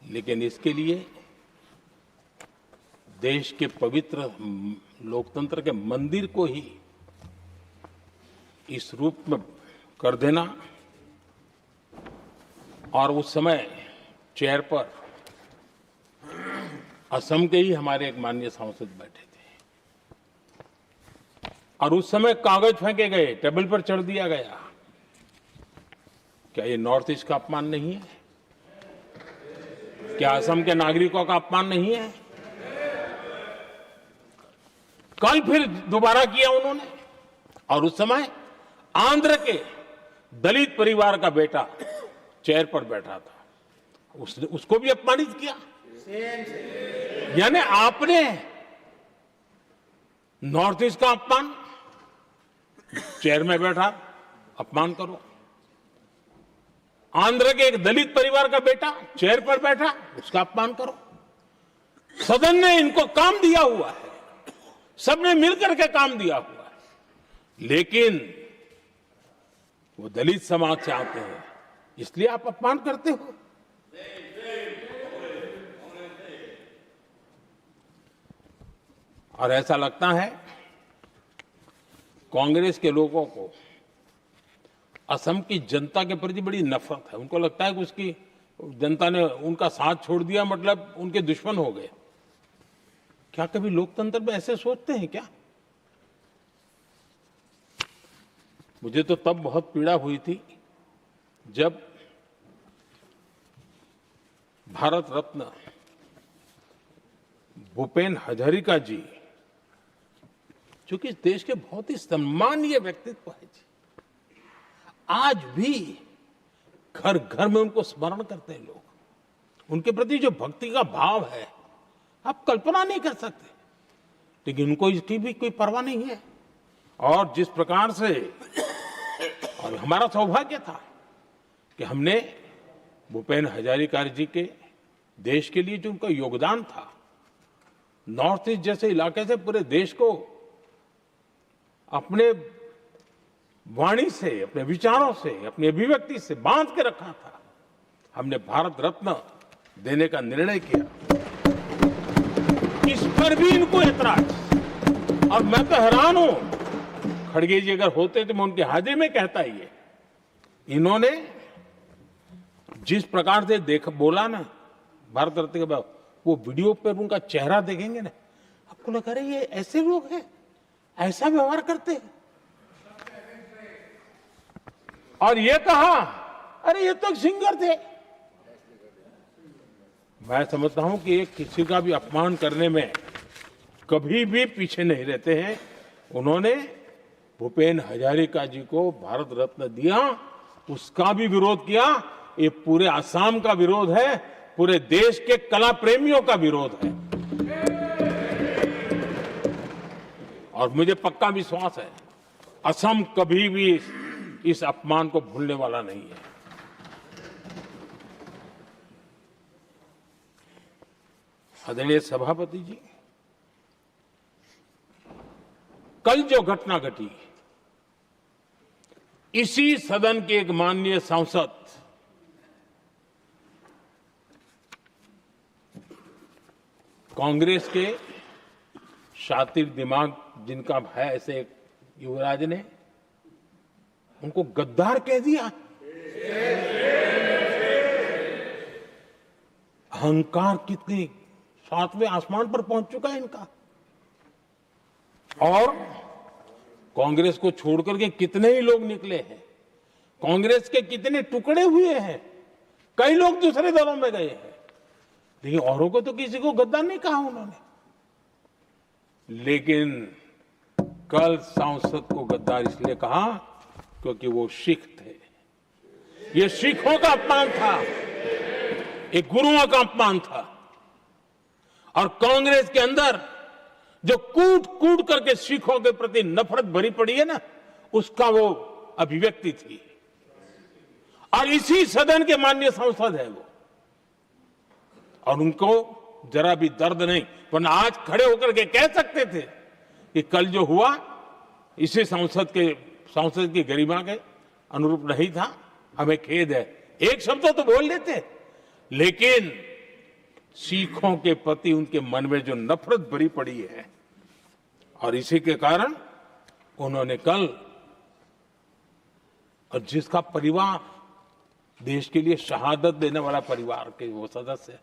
Speaker 1: लेकिन इसके लिए देश के पवित्र लोकतंत्र के मंदिर को ही इस रूप में कर देना, और उस समय चेयर पर असम के ही हमारे एक माननीय सांसद बैठे थे, और उस समय कागज फेंके गए, टेबल पर चढ़ दिया गया। क्या ये नॉर्थ ईस्ट का अपमान नहीं है? क्या असम के नागरिकों का अपमान नहीं है? कल फिर दोबारा किया उन्होंने, और उस समय आंध्र के दलित परिवार का बेटा चेयर पर बैठा था, उसने उसको भी अपमानित किया। यानी आपने नॉर्थ ईस्ट का अपमान, चेयर में बैठा अपमान करो। आंध्र के एक दलित परिवार का बेटा चेयर पर बैठा, उसका अपमान करो। सदन ने इनको काम दिया हुआ है, सबने मिलकर के काम दिया हुआ है, लेकिन वो दलित समाज से आते हैं, इसलिए आप अपमान करते हो। और ऐसा लगता है कांग्रेस के लोगों को असम की जनता के प्रति बड़ी नफरत है। उनको लगता है कि उसकी जनता ने उनका साथ छोड़ दिया, मतलब उनके दुश्मन हो गए। क्या कभी लोकतंत्र में ऐसे सोचते हैं क्या? मुझे तो तब बहुत पीड़ा हुई थी जब भारत रत्न भूपेन हजारिका जी, जो कि इस देश के बहुत ही सम्मानीय व्यक्तित्व है जी, आज भी घर घर में उनको स्मरण करते हैं लोग। उनके प्रति जो भक्ति का भाव है आप कल्पना नहीं कर सकते, लेकिन उनको इसकी भी कोई परवाह नहीं है। और जिस प्रकार से, और हमारा सौभाग्य था कि हमने भूपेन हजारिका जी के देश के लिए जो उनका योगदान था, नॉर्थ ईस्ट जैसे इलाके से पूरे देश को अपने वाणी से, अपने विचारों से, अपनी अभिव्यक्ति से बांध के रखा था। हमने भारत रत्न देने का निर्णय किया, इस पर भी इनको ऐतराज। और मैं तो हैरान हूं, खड़गे जी अगर होते तो मैं उनकी हाजिरी में कहता ही है, इन्होंने जिस प्रकार से बोला ना भारत रत्न के बाद, वो वीडियो पर उनका चेहरा देखेंगे ना, आपको लगा रहे ये ऐसे लोग हैं, ऐसा व्यवहार करते हैं। और ये कहा, अरे ये तो सिंगर थे। मैं समझता हूं कि एक किसी का भी अपमान करने में कभी भी पीछे नहीं रहते हैं। उन्होंने भूपेन हजारिका जी को भारत रत्न दिया, उसका भी विरोध किया। ये पूरे असम का विरोध है, पूरे देश के कला प्रेमियों का विरोध है। और मुझे पक्का विश्वास है असम कभी भी इस अपमान को भूलने वाला नहीं है। आदरणीय सभापति जी, कल जो घटना घटी, इसी सदन के एक माननीय सांसद कांग्रेस के शातिर दिमाग जिनका है, ऐसे एक युवराज ने उनको गद्दार कह दिया। अहंकार कितनी 7वें आसमान पर पहुंच चुका है इनका। और कांग्रेस को छोड़कर के कितने ही लोग निकले हैं, कांग्रेस के कितने टुकड़े हुए हैं, कई लोग दूसरे दलों में गए हैं, लेकिन औरों को तो किसी को गद्दार नहीं कहा उन्होंने। लेकिन कल सांसद को गद्दार इसलिए कहा क्योंकि वो सिख थे। ये सिखों का अपमान था, एक गुरुओं का अपमान था। और कांग्रेस के अंदर जो कूट कूट करके सिखों के प्रति नफरत भरी पड़ी है ना, उसका वो अभिव्यक्ति थी। और इसी सदन के माननीय सांसद है वो, और उनको जरा भी दर्द नहीं, वरना आज खड़े होकर के कह सकते थे कि कल जो हुआ इसी सांसद की गरिमा के अनुरूप नहीं था, हमें खेद है। एक शब्द तो बोल लेते, लेकिन सिखों के प्रति उनके मन में जो नफरत भरी पड़ी है, और इसी के कारण उन्होंने कल, और जिसका परिवार देश के लिए शहादत देने वाला परिवार के वो सदस्य हैं,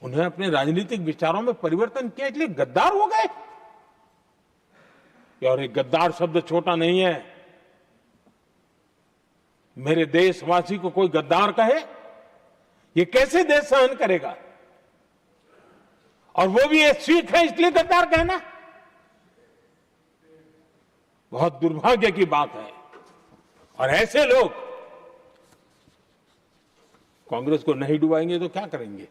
Speaker 1: उन्हें अपने राजनीतिक विचारों में परिवर्तन किया, इसलिए गद्दार हो गए। और ये गद्दार शब्द छोटा नहीं है। मेरे देशवासी को कोई गद्दार कहे, ये कैसे देश सहन करेगा? और वो भी ये सिख है इसलिए गद्दार कहना, बहुत दुर्भाग्य की बात है। और ऐसे लोग कांग्रेस को नहीं डुबाएंगे तो क्या करेंगे?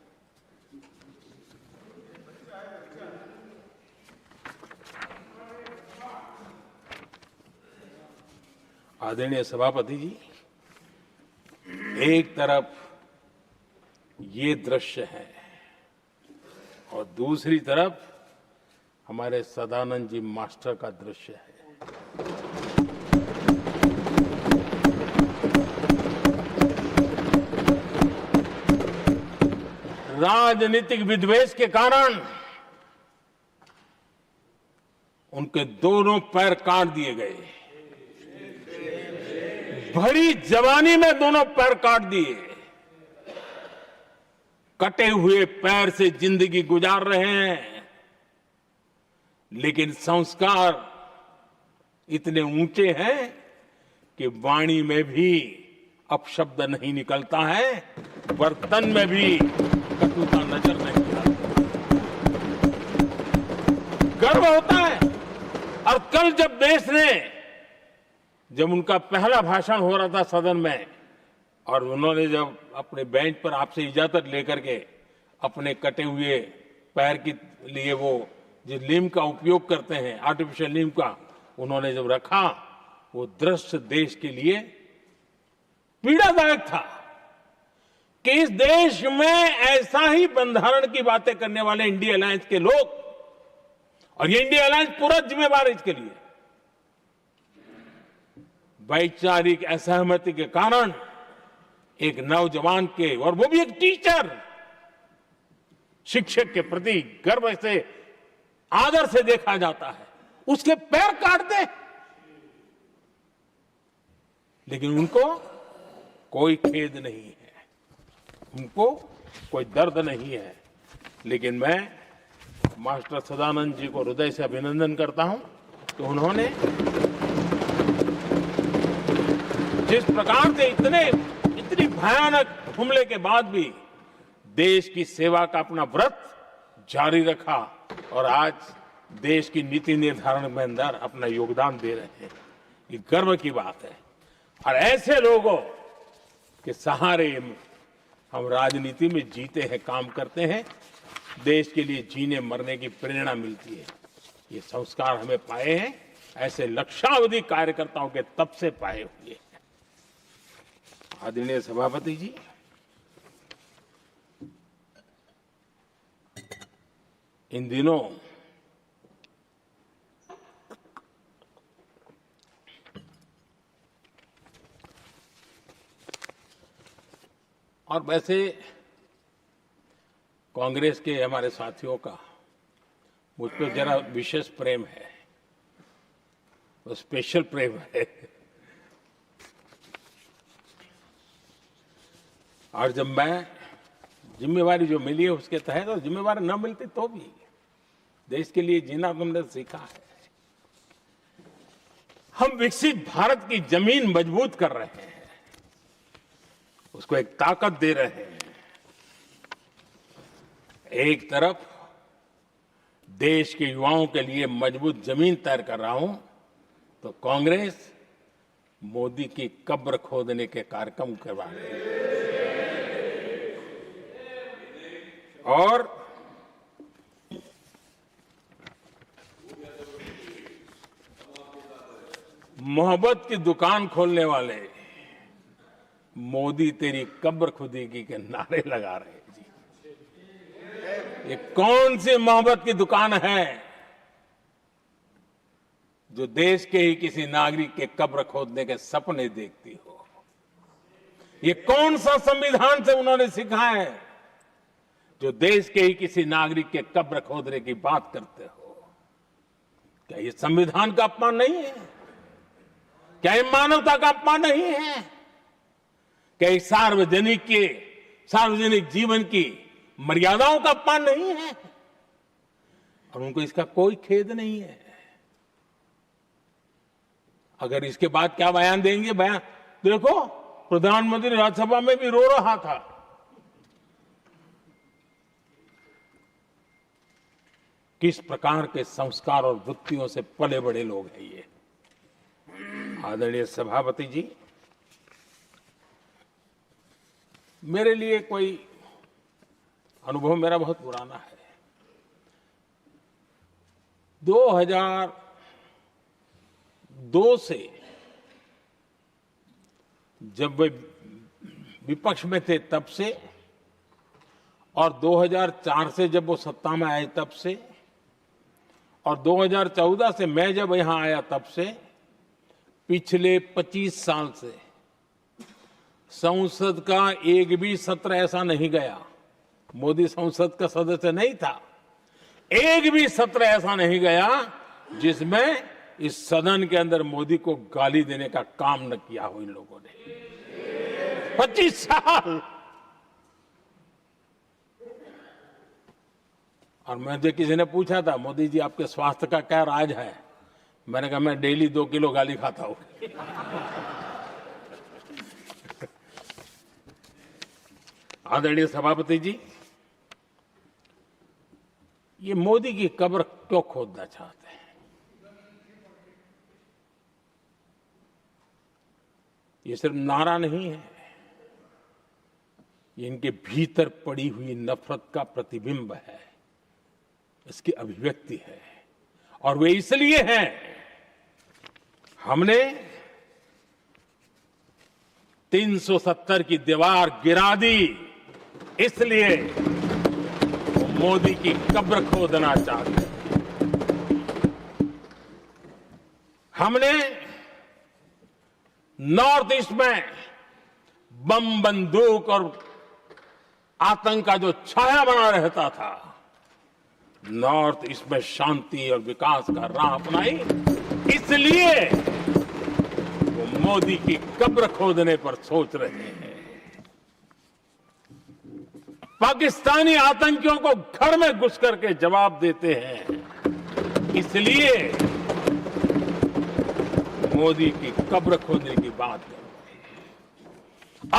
Speaker 1: आदरणीय सभापति जी, एक तरफ ये दृश्य है और दूसरी तरफ हमारे सदानंद जी मास्टर का दृश्य है। राजनीतिक विद्वेष के कारण उनके दोनों पैर काट दिए गए। भरी जवानी में दोनों पैर काट दिए। कटे हुए पैर से जिंदगी गुजार रहे हैं, लेकिन संस्कार इतने ऊंचे हैं कि वाणी में भी अपशब्द नहीं निकलता है, बर्तन में भी कटुता नजर नहीं आती। गर्व होता है। और कल जब उनका पहला भाषण हो रहा था सदन में, और उन्होंने जब अपने बेंच पर आपसे इजाजत लेकर के अपने कटे हुए पैर के लिए वो जिस लीम का उपयोग करते हैं, आर्टिफिशियल लीम का, उन्होंने जब रखा, वो दृश्य देश के लिए पीड़ादायक था कि इस देश में ऐसा ही बंधारण की बातें करने वाले इंडिया अलायंस के लोग, और ये इंडिया अलायंस पूरा जिम्मेवार है इसके लिए, वैचारिक असहमति के कारण एक नौजवान के, और वो भी एक टीचर, शिक्षक के प्रति गर्व से, आदर से देखा जाता है, उसके पैर काट दे। लेकिन उनको कोई खेद नहीं है, उनको कोई दर्द नहीं है। लेकिन मैं मास्टर सदानंद जी को हृदय से अभिनंदन करता हूं कि उन्होंने जिस प्रकार से इतनी भयानक हमले के बाद भी देश की सेवा का अपना व्रत जारी रखा और आज देश की नीति निर्धारण में अंदर अपना योगदान दे रहे हैं। ये गर्व की बात है। और ऐसे लोगों के सहारे हम राजनीति में जीते हैं, काम करते हैं, देश के लिए जीने मरने की प्रेरणा मिलती है। ये संस्कार हमें पाए हैं ऐसे लक्षावधि कार्यकर्ताओं के तब से पाए हुए हैं। आदरणीय सभापति जी, इन दिनों और वैसे कांग्रेस के हमारे साथियों का मुझ पर जरा विशेष प्रेम है, वो स्पेशल प्रेम है। और जब मैं जिम्मेवारी जो मिली है उसके तहत, और जिम्मेवारी न मिलती तो भी देश के लिए जीना तुमने सीखा है। हम विकसित भारत की जमीन मजबूत कर रहे हैं, उसको एक ताकत दे रहे हैं। एक तरफ देश के युवाओं के लिए मजबूत जमीन तैयार कर रहा हूं, तो कांग्रेस मोदी की कब्र खोदने के कार्यक्रम करवा रही है। और मोहब्बत की दुकान खोलने वाले मोदी तेरी कब्र खुदेगी के नारे लगा रहे हैं जी। ये कौन सी मोहब्बत की दुकान है जो देश के ही किसी नागरिक के कब्र खोदने के सपने देखती हो? ये कौन सा संविधान से उन्होंने सीखा है जो देश के ही किसी नागरिक के कब्र खोदने की बात करते हो? क्या ये संविधान का अपमान नहीं है? क्या ये मानवता का अपमान नहीं है? क्या ये सार्वजनिक जीवन की मर्यादाओं का अपमान नहीं है? और उनको इसका कोई खेद नहीं है। अगर इसके बाद क्या बयान देंगे, बयान देखो, प्रधानमंत्री राज्यसभा में भी रो रहा था। किस प्रकार के संस्कार और वृत्तियों से पले बड़े लोग हैं ये। आदरणीय सभापति जी, मेरे लिए कोई अनुभव मेरा बहुत पुराना है। 2002 से जब वे विपक्ष में थे तब से, और 2004 से जब वो सत्ता में आए तब से, और 2014 से मैं जब यहां आया तब से, पिछले 25 साल से संसद का एक भी सत्र ऐसा नहीं गया, मोदी संसद का सदस्य नहीं था, एक भी सत्र ऐसा नहीं गया जिसमें इस सदन के अंदर मोदी को गाली देने का काम न किया हो इन लोगों ने। 25 साल। और मुझे किसी ने पूछा था, मोदी जी आपके स्वास्थ्य का क्या राज है? मैंने कहा मैं डेली 2 किलो गाली खाता हूं। आदरणीय सभापति जी, ये मोदी की कब्र क्यों खोदना चाहते हैं? ये सिर्फ नारा नहीं है, ये इनके भीतर पड़ी हुई नफरत का प्रतिबिंब है, इसकी अभिव्यक्ति है। और वे इसलिए हैं, हमने 370 की दीवार गिरा दी, इसलिए वो मोदी की कब्र खोदना चाहते हैं। हमने नॉर्थ ईस्ट में बम, बंदूक और आतंक का जो छाया बना रहता था, नॉर्थ ईस्ट में शांति और विकास का राह अपनाई, इसलिए वो मोदी की कब्र खोदने पर सोच रहे हैं। पाकिस्तानी आतंकियों को घर में घुस करके जवाब देते हैं, इसलिए मोदी की कब्र खोदने की बात करते हैं।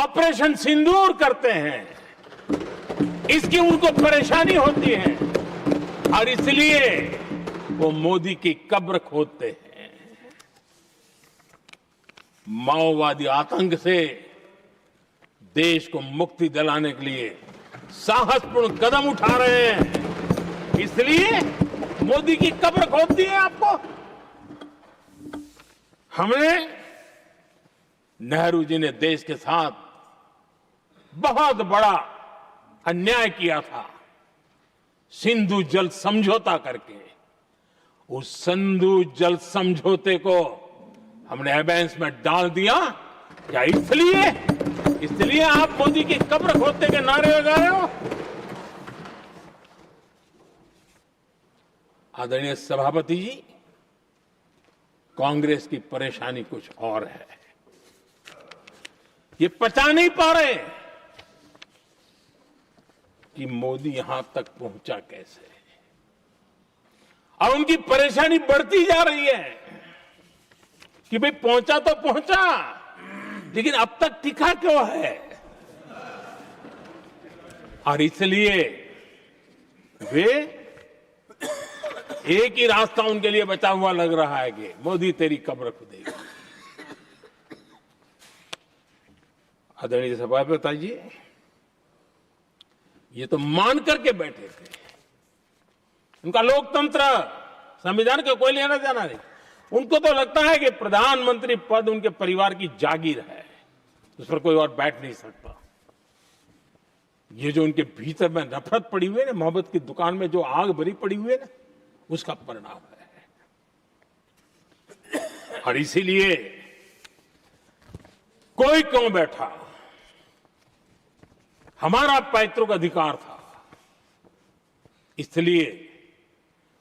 Speaker 1: ऑपरेशन सिंदूर करते हैं, इसकी उनको परेशानी होती है और इसलिए वो मोदी की कब्र खोदते हैं। माओवादी आतंक से देश को मुक्ति दिलाने के लिए साहसपूर्ण कदम उठा रहे हैं, इसलिए मोदी की कब्र खोदती है आपको। हमने, नेहरू जी ने देश के साथ बहुत बड़ा अन्याय किया था, सिंधु जल समझौता करके। उस सिंधु जल समझौते को हमने एबेंस में डाल दिया। क्या इसलिए आप मोदी की कब्र खोदने के नारे लगा रहे हो? आदरणीय सभापति जी, कांग्रेस की परेशानी कुछ और है। ये पचा नहीं पा रहे कि मोदी यहां तक पहुंचा कैसे, और उनकी परेशानी बढ़ती जा रही है कि भाई पहुंचा तो पहुंचा, लेकिन अब तक टिका क्यों है? और इसलिए वे, एक ही रास्ता उनके लिए बचा हुआ लग रहा है कि मोदी तेरी कब्र खुदेगा। आदरणीय सभापति जी, ये तो मान करके बैठे थे, उनका लोकतंत्र, संविधान का कोई लेना देना नहीं। उनको तो लगता है कि प्रधानमंत्री पद उनके परिवार की जागीर है, उस पर कोई और बैठ नहीं सकता। ये जो उनके भीतर में नफरत पड़ी हुई है ना, मोहब्बत की दुकान में जो आग भरी पड़ी हुई है ना, उसका परिणाम है। और इसीलिए कोई क्यों बैठा, हमारा पैतृक अधिकार था, इसलिए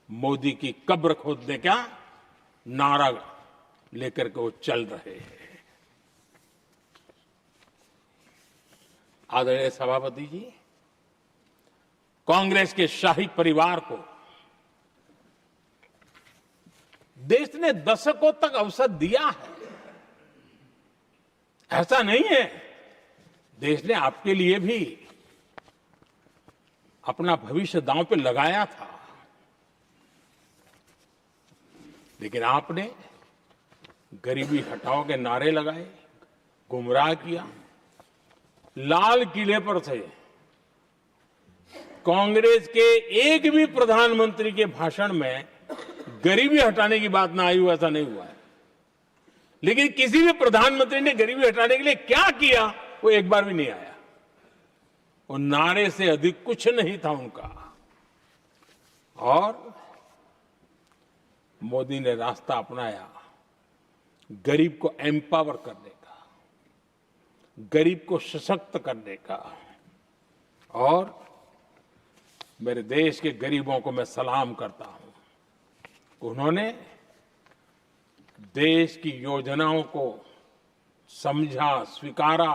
Speaker 1: मोदी की कब्र खोदने का नारा लेकर के वो चल रहे हैं। आदरणीय सभापति जी, कांग्रेस के शाही परिवार को देश ने दशकों तक अवसर दिया है ऐसा नहीं है, देश ने आपके लिए भी अपना भविष्य दांव पे लगाया था, लेकिन आपने गरीबी हटाओ के नारे लगाए, गुमराह किया। लाल किले पर से कांग्रेस के एक भी प्रधानमंत्री के भाषण में गरीबी हटाने की बात ना आई हो, ऐसा नहीं हुआ है। लेकिन किसी भी प्रधानमंत्री ने गरीबी हटाने के लिए क्या किया, वो एक बार भी नहीं आया। वो नारे से अधिक कुछ नहीं था उनका। और मोदी ने रास्ता अपनाया गरीब को एम्पावर करने का, गरीब को सशक्त करने का। और मेरे देश के गरीबों को मैं सलाम करता हूं, उन्होंने देश की योजनाओं को समझा, स्वीकारा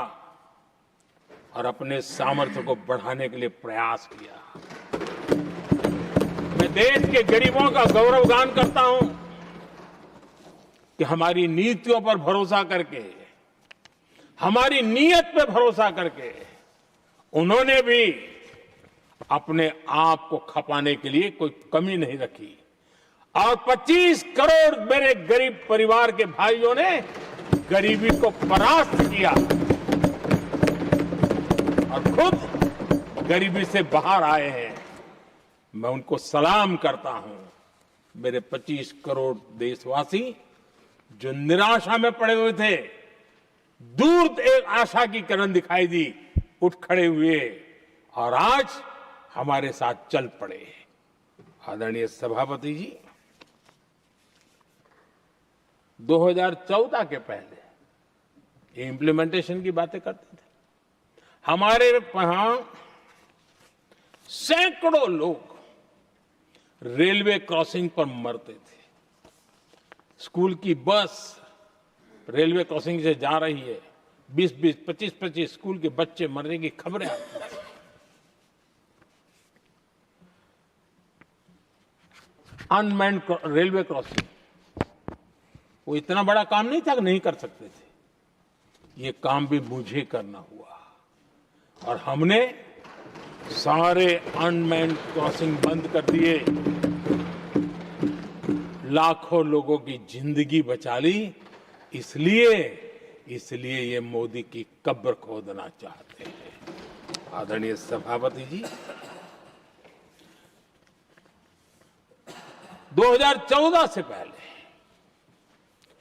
Speaker 1: और अपने सामर्थ्य को बढ़ाने के लिए प्रयास किया। मैं देश के गरीबों का गौरवगान करता हूं कि हमारी नीतियों पर भरोसा करके, हमारी नीयत पे भरोसा करके उन्होंने भी अपने आप को खपाने के लिए कोई कमी नहीं रखी। और 25 करोड़ मेरे गरीब परिवार के भाइयों ने गरीबी को परास्त किया और खुद गरीबी से बाहर आए हैं। मैं उनको सलाम करता हूं। मेरे 25 करोड़ देशवासी जो निराशा में पड़े हुए थे, दूर एक आशा की किरण दिखाई दी, उठ खड़े हुए और आज हमारे साथ चल पड़े। आदरणीय सभापति जी, 2014 के पहले ये इम्प्लीमेंटेशन की बातें करते थे। हमारे यहां सैकड़ों लोग रेलवे क्रॉसिंग पर मरते थे। स्कूल की बस रेलवे क्रॉसिंग से जा रही है, 20-20, 25-25 स्कूल के बच्चे मरने की खबरें आती थी। अनमैन्ड रेलवे क्रॉसिंग, वो इतना बड़ा काम नहीं था कि नहीं कर सकते थे। ये काम भी मुझे करना हुआ और हमने सारे अनमैन्ड क्रॉसिंग बंद कर दिए, लाखों लोगों की जिंदगी बचा ली। इसलिए ये मोदी की कब्र खोदना चाहते हैं। आदरणीय सभापति जी, 2014 से पहले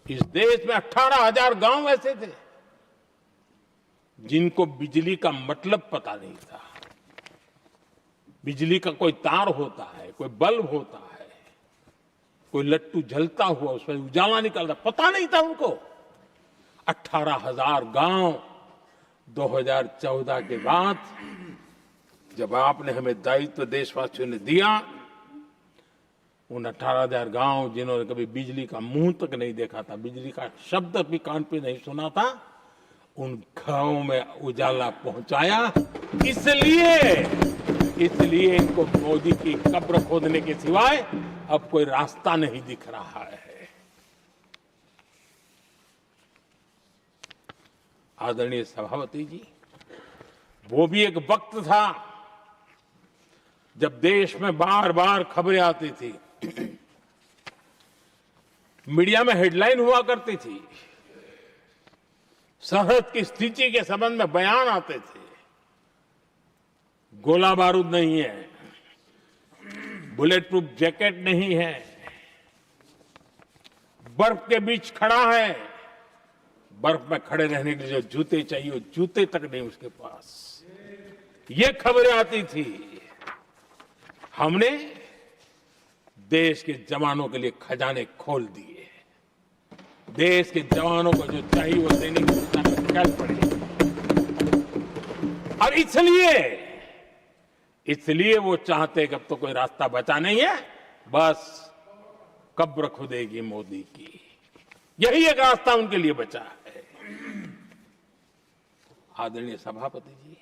Speaker 1: इस देश में 18,000 गांव ऐसे थे जिनको बिजली का मतलब पता नहीं था। बिजली का कोई तार होता है, कोई बल्ब होता है, कोई लट्टू जलता हुआ उसमें उजाला निकलता, पता नहीं था उनको। 18,000 गांव 2014 के बाद जब आपने हमें दायित्व देशवासियों ने दिया, उन 18,000 गांव जिन्होंने कभी बिजली का मुंह तक नहीं देखा था, बिजली का शब्द भी कान पे नहीं सुना था, उन गांवों में उजाला पहुंचाया। इसलिए इनको मोदी की कब्र खोदने के सिवाय अब कोई रास्ता नहीं दिख रहा है। आदरणीय सभापति जी, वो भी एक वक्त था जब देश में बार बार खबरें आती थी, मीडिया में हेडलाइन हुआ करती थी, सरहद की स्थिति के संबंध में बयान आते थे। गोला बारूद नहीं है, बुलेट प्रूफ जैकेट नहीं है, बर्फ के बीच खड़ा है, बर्फ में खड़े रहने के लिए जो जूते चाहिए वो जूते तक नहीं उसके पास। ये खबरें आती थी। हमने देश के जवानों के लिए खजाने खोल दिए। देश के जवानों को जो चाहिए वो देने की दिशा में चल पड़े। और इसलिए वो चाहते कि अब तो कोई रास्ता बचा नहीं है, बस कब्र खुदेगी मोदी की। यही एक रास्ता उनके लिए बचा है। आदरणीय सभापति जी,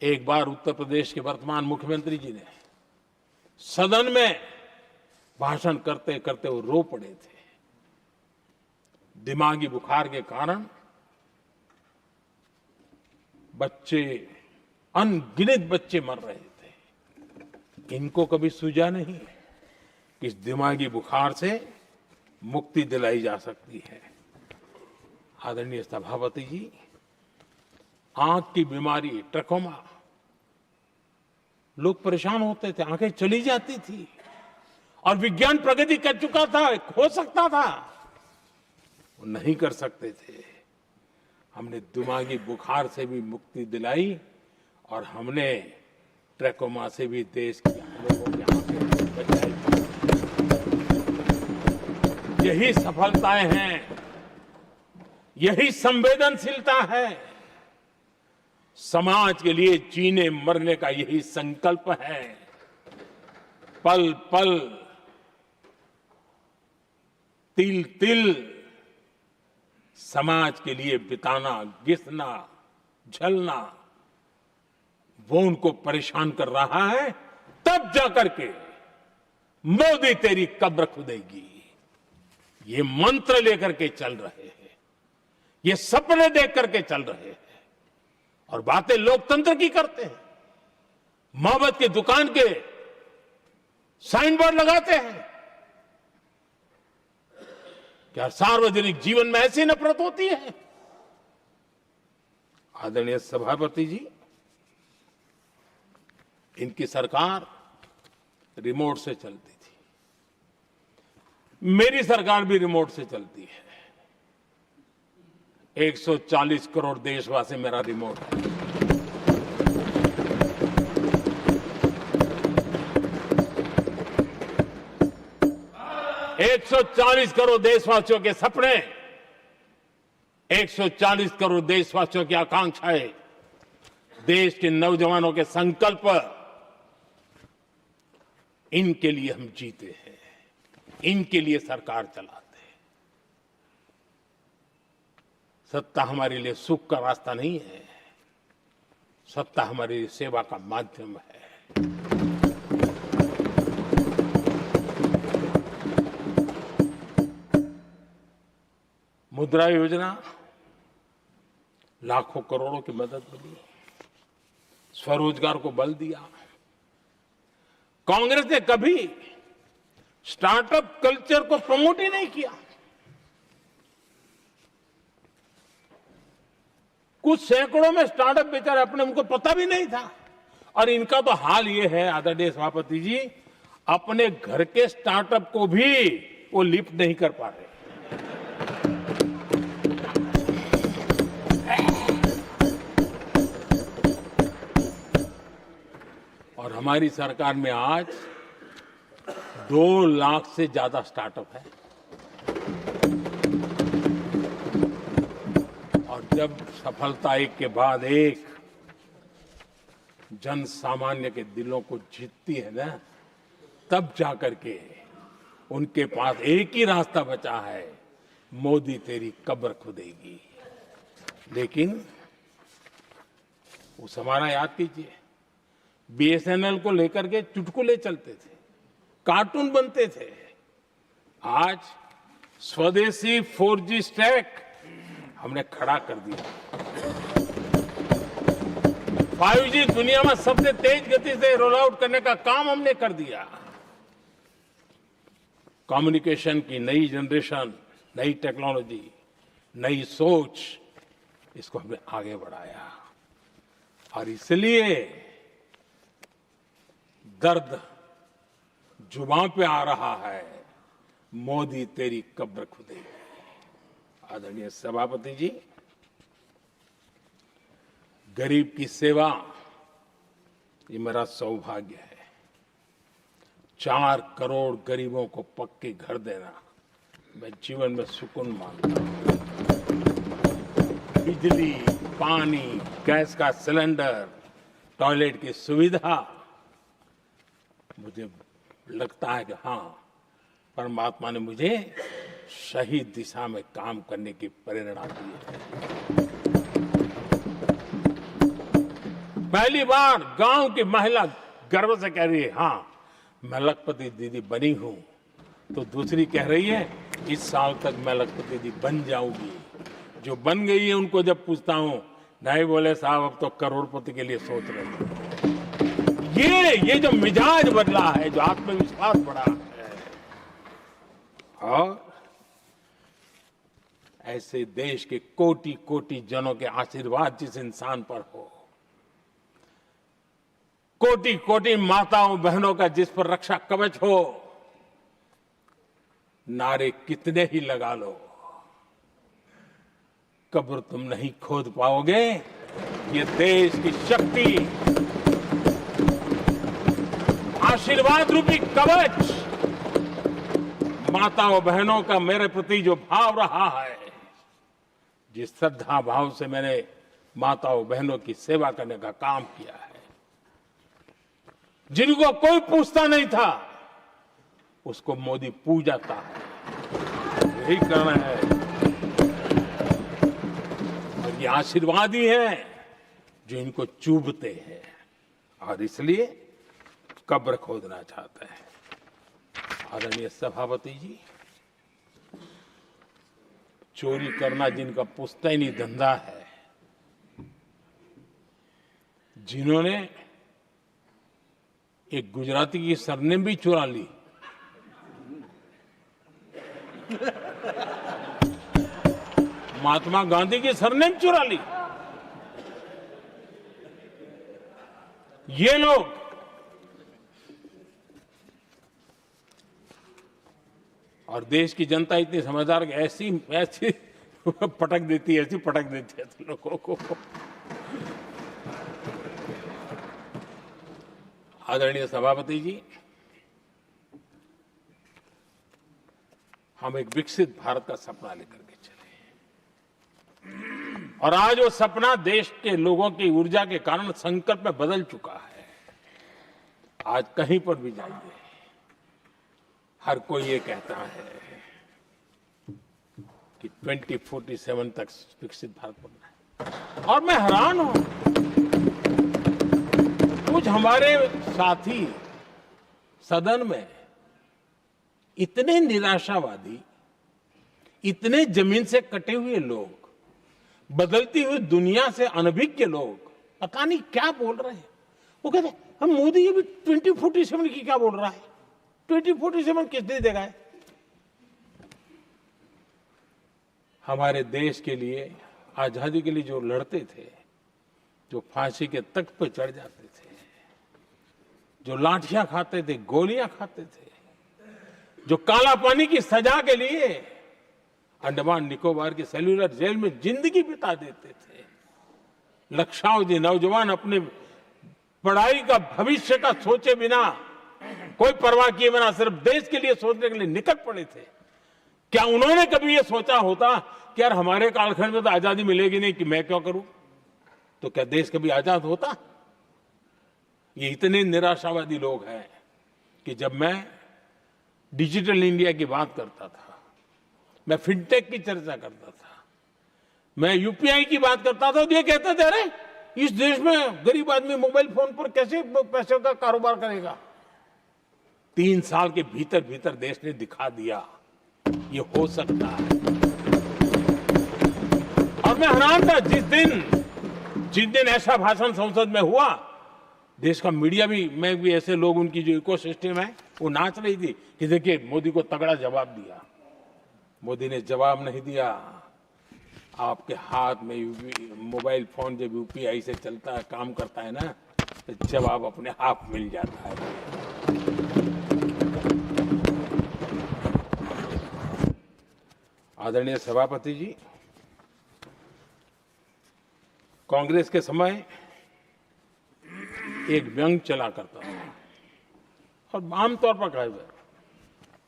Speaker 1: एक बार उत्तर प्रदेश के वर्तमान मुख्यमंत्री जी ने सदन में भाषण करते करते वो रो पड़े थे। दिमागी बुखार के कारण बच्चे, अनगिनत बच्चे मर रहे थे। इनको कभी सूझा नहीं कि इस दिमागी बुखार से मुक्ति दिलाई जा सकती है। आदरणीय सभापति जी, आंख की बीमारी, ट्रकोमा, लोग परेशान होते थे, आंखें चली जाती थी और विज्ञान प्रगति कर चुका था, हो सकता था, वो नहीं कर सकते थे। हमने दिमागी बुखार से भी मुक्ति दिलाई और हमने ट्रकोमा से भी देश के लोगों की आंखें बचाई। यही सफलताएं हैं, यही संवेदनशीलता है। समाज के लिए जीने मरने का यही संकल्प है। पल पल, तिल तिल समाज के लिए बिताना, घिसना, झलना, वो उनको परेशान कर रहा है। तब जाकर के मोदी तेरी कब्र खुदेगी, ये मंत्र लेकर के चल रहे हैं, ये सपने देख करके चल रहे हैं और बातें लोकतंत्र की करते हैं। मोहब्बत की दुकान के साइन बोर्ड लगाते हैं। क्या सार्वजनिक जीवन में ऐसी नफरत होती है? आदरणीय सभापति जी, इनकी सरकार रिमोट से चलती थी, मेरी सरकार भी रिमोट से चलती है। 140 करोड़ देशवासी मेरा रिमोट है। एक 140 करोड़ देशवासियों के सपने, 140 करोड़ देशवासियों की आकांक्षाएं, देश के नौजवानों के संकल्प, इनके लिए हम जीते हैं, इनके लिए सरकार चलाते हैं। सत्ता हमारे लिए सुख का रास्ता नहीं है, सत्ता हमारी सेवा का माध्यम है। 'मुद्रा योजना' लाखों करोड़ों की मदद मिली, स्वरोजगार को बल दिया। कांग्रेस ने कभी स्टार्टअप कल्चर को प्रमोट ही नहीं किया। कुछ सैकड़ों में स्टार्टअप बेचारे अपने, उनको पता भी नहीं था। और इनका तो हाल ये है आदरणीय सभापति जी, अपने घर के स्टार्टअप को भी वो लिफ्ट नहीं कर पा रहे। और हमारी सरकार में आज 2 लाख से ज्यादा स्टार्टअप है। और जब सफलता एक के बाद एक जन सामान्य के दिलों को जीतती है ना, तब जाकर के उनके पास एक ही रास्ता बचा है, मोदी तेरी कब्र खुदेगी। लेकिन उस हमारा याद कीजिए, बीएसएनएल को लेकर के चुटकुले चलते थे, कार्टून बनते थे। आज स्वदेशी 4G स्टैक हमने खड़ा कर दिया। 5G दुनिया में सबसे तेज गति से रोल आउट करने का काम हमने कर दिया। कम्युनिकेशन की नई जनरेशन, नई टेक्नोलॉजी, नई सोच, इसको हमने आगे बढ़ाया। और इसलिए दर्द जुबान पे आ रहा है, मोदी तेरी कब्र खुदेगी। आदरणीय सभापति जी, गरीब की सेवा ये मेरा सौभाग्य है। 4 करोड़ गरीबों को पक्के घर देना मैं जीवन में सुकून मानता हूं। बिजली, पानी, गैस का सिलेंडर, टॉयलेट की सुविधा, मुझे लगता है कि हाँ, परमात्मा ने मुझे सही दिशा में काम करने की प्रेरणा दी है। पहली बार गांव की महिला गर्व से कह रही है, हाँ मैं लखपति दीदी बनी हूं, तो दूसरी कह रही है इस साल तक मैं लखपति जी बन जाऊंगी। जो बन गई है उनको जब पूछता हूं, नहीं बोले साहब अब तो करोड़पति के लिए सोच रहे हैं। ये जो मिजाज बदला है, जो आत्मविश्वास बढ़ा है, और ऐसे देश के कोटि कोटि जनों के आशीर्वाद जिस इंसान पर हो, कोटि कोटि माताओं बहनों का जिस पर रक्षा कवच हो, नारे कितने ही लगा लो, कब्र तुम नहीं खोद पाओगे। ये देश की शक्ति, आशीर्वाद रूपी कवच, माताओं बहनों का मेरे प्रति जो भाव रहा है, जिस श्रद्धा भाव से मैंने माताओं बहनों की सेवा करने का काम किया है, जिनको कोई पूछता नहीं था उसको मोदी पूजाता है। यही करना है, और ये आशीर्वाद ही है जो इनको चूभते हैं, और इसलिए कब्र खोदना चाहते हैं। आदरणीय सभापति जी, चोरी करना जिनका पुश्तैनी धंधा है, जिन्होंने एक गुजराती की सरनेम भी चुरा ली, महात्मा गांधी की सरनेम चुरा ली, ये लोग और देश की जनता इतनी समझदार कि ऐसी ऐसी पटक देती है, ऐसी पटक देती है लोगों को। आदरणीय सभापति जी, हम एक विकसित भारत का सपना लेकर के चले, और आज वो सपना देश के लोगों की ऊर्जा के कारण संकल्प में बदल चुका है। आज कहीं पर भी जाइए, हर कोई ये कहता है कि 2047 तक विकसित भारत बनना है, और मैं हैरान हूं, कुछ हमारे साथी सदन में इतने निराशावादी, इतने जमीन से कटे हुए लोग, बदलती हुई दुनिया से अनभिज्ञ लोग, पता नहीं क्या बोल रहे हैं। वो कहते हैं हम मोदी ये भी 2047 की क्या बोल रहा है, 2047 किसने देगा है? हमारे देश के लिए, आजादी के लिए जो लड़ते थे, जो फांसी के तख्त पर चढ़ जाते थे, जो लाठियां खाते थे, गोलियां खाते थे, जो काला पानी की सजा के लिए अंडमान निकोबार की सेल्यूलर जेल में जिंदगी बिता देते थे, लक्षावधि नौजवान अपने पढ़ाई का, भविष्य का सोचे बिना, कोई परवाह किए बिना सिर्फ देश के लिए सोचने के लिए निकल पड़े थे। क्या उन्होंने कभी ये सोचा होता कि यार हमारे कालखंड में तो आजादी मिलेगी नहीं, कि मैं क्यों करूं? तो क्या देश कभी आजाद होता? ये इतने निराशावादी लोग हैं कि जब मैं डिजिटल इंडिया की बात करता था, मैं फिनटेक की चर्चा करता था, मैं यूपीआई की बात करता था, तो ये कहते थे अरे इस देश में गरीब आदमी मोबाइल फोन पर कैसे पैसे का कारोबार करेगा? 3 साल के भीतर भीतर देश ने दिखा दिया ये हो सकता है। और मैं हैरान था जिस दिन ऐसा भाषण संसद में हुआ, देश का मीडिया भी, मैं भी, ऐसे लोग, उनकी जो इकोसिस्टम है वो नाच रही थी कि देखिए मोदी को तगड़ा जवाब दिया। मोदी ने जवाब नहीं दिया। आपके हाथ में मोबाइल फोन जब यूपीआई से चलता है, काम करता है ना, तो जवाब अपने आप मिल जाता है। आदरणीय सभापति जी, कांग्रेस के समय एक व्यंग चला करता था, और आमतौर पर कहा जाए,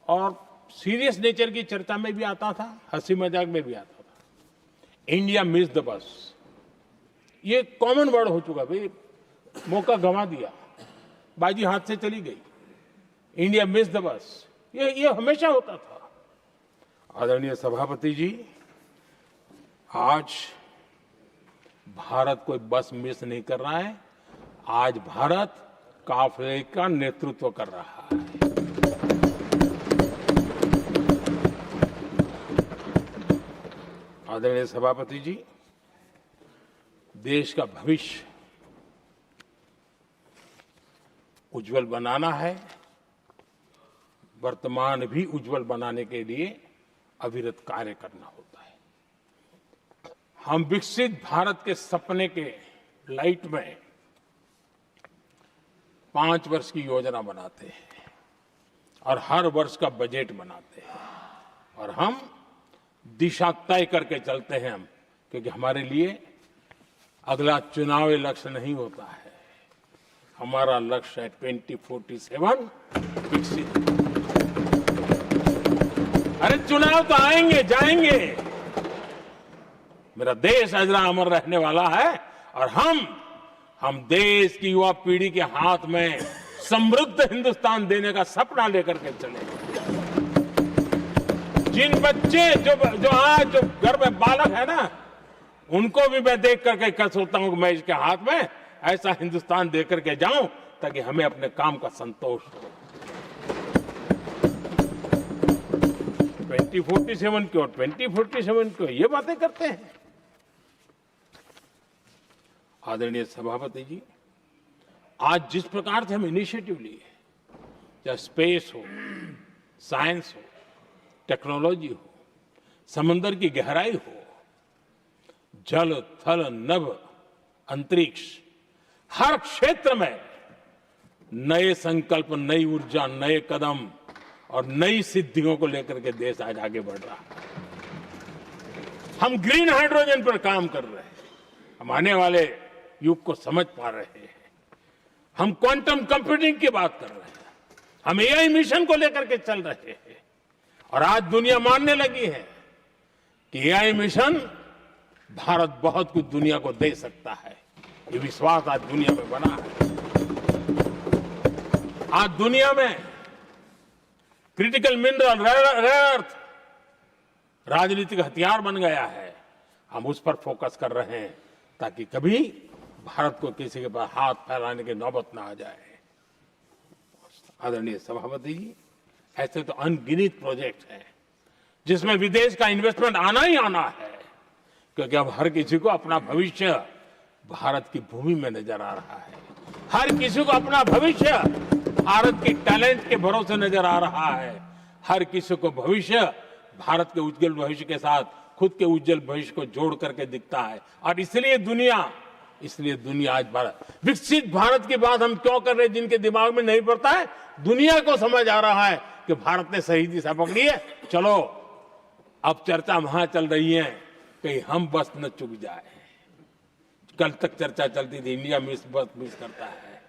Speaker 1: और सीरियस नेचर की चर्चा में भी आता था, हंसी मजाक में भी आता था। इंडिया मिस द बस, ये कॉमन वर्ड हो चुका भाई, मौका गंवा दिया, बाजी हाथ से चली गई। इंडिया मिस द बस, ये हमेशा होता था। आदरणीय सभापति जी, आज भारत कोई बस मिस नहीं कर रहा है, आज भारत काफिले का नेतृत्व कर रहा है। आदरणीय सभापति जी, देश का भविष्य उज्जवल बनाना है, वर्तमान भी उज्जवल बनाने के लिए अविरत कार्य करना होता है। हम विकसित भारत के सपने के लाइट में 5 वर्ष की योजना बनाते हैं और हर वर्ष का बजट बनाते हैं और हम दिशा तय करके चलते हैं क्योंकि हमारे लिए अगला चुनावी लक्ष्य नहीं होता है, हमारा लक्ष्य है 2047 विकसित। अरे चुनाव तो आएंगे जाएंगे, मेरा देश अजरा अमर रहने वाला है और हम देश की युवा पीढ़ी के हाथ में समृद्ध हिंदुस्तान देने का सपना लेकर के चले। जिन बच्चे जो आज जो घर में बालक है ना, उनको भी मैं देख करके कह सोचता हूं कि मैं इसके हाथ में ऐसा हिंदुस्तान दे करके जाऊं ताकि हमें अपने काम का संतोष हो। 2047 क्यों 2047 क्यों ये बातें करते हैं। आदरणीय सभापति जी, आज जिस प्रकार से हम इनिशिएटिव लिए, चाहे स्पेस हो, साइंस हो, टेक्नोलॉजी हो, समंदर की गहराई हो, जल थल नभ अंतरिक्ष, हर क्षेत्र में नए संकल्प, नई ऊर्जा, नए कदम और नई सिद्धियों को लेकर के देश आज आगे बढ़ रहा है। हम ग्रीन हाइड्रोजन पर काम कर रहे हैं, हम आने वाले युग को समझ पा रहे हैं। हम क्वांटम कंप्यूटिंग की बात कर रहे हैं, हम एआई मिशन को लेकर के चल रहे हैं और आज दुनिया मानने लगी है कि एआई मिशन भारत बहुत कुछ दुनिया को दे सकता है। ये विश्वास आज दुनिया में बना है। आज दुनिया में क्रिटिकल मिनरल, रेयर अर्थ राजनीतिक हथियार बन गया है। हम उस पर फोकस कर रहे हैं ताकि कभी भारत को किसी के पास हाथ फैलाने की नौबत ना आ जाए। आदरणीय सभापति जी, ऐसे तो अनगिनत प्रोजेक्ट हैं जिसमें विदेश का इन्वेस्टमेंट आना ही आना है, क्योंकि अब हर किसी को अपना भविष्य भारत की भूमि में नजर आ रहा है। हर किसी को अपना भविष्य भारत के टैलेंट के भरोसे नजर आ रहा है। हर किसी को भविष्य भारत के उज्जवल भविष्य के साथ खुद के उज्जवल भविष्य को जोड़ करके दिखता है। और इसलिए दुनिया आज विकसित भारत की बात हम क्यों कर रहे हैं, जिनके दिमाग में नहीं पड़ता है, दुनिया को समझ आ रहा है कि भारत ने सही दिशा पकड़ी है। चलो अब चर्चा वहां चल रही है कहीं हम बस न चुक जाए। कल तक चर्चा चलती थी इंडिया मिस करता है,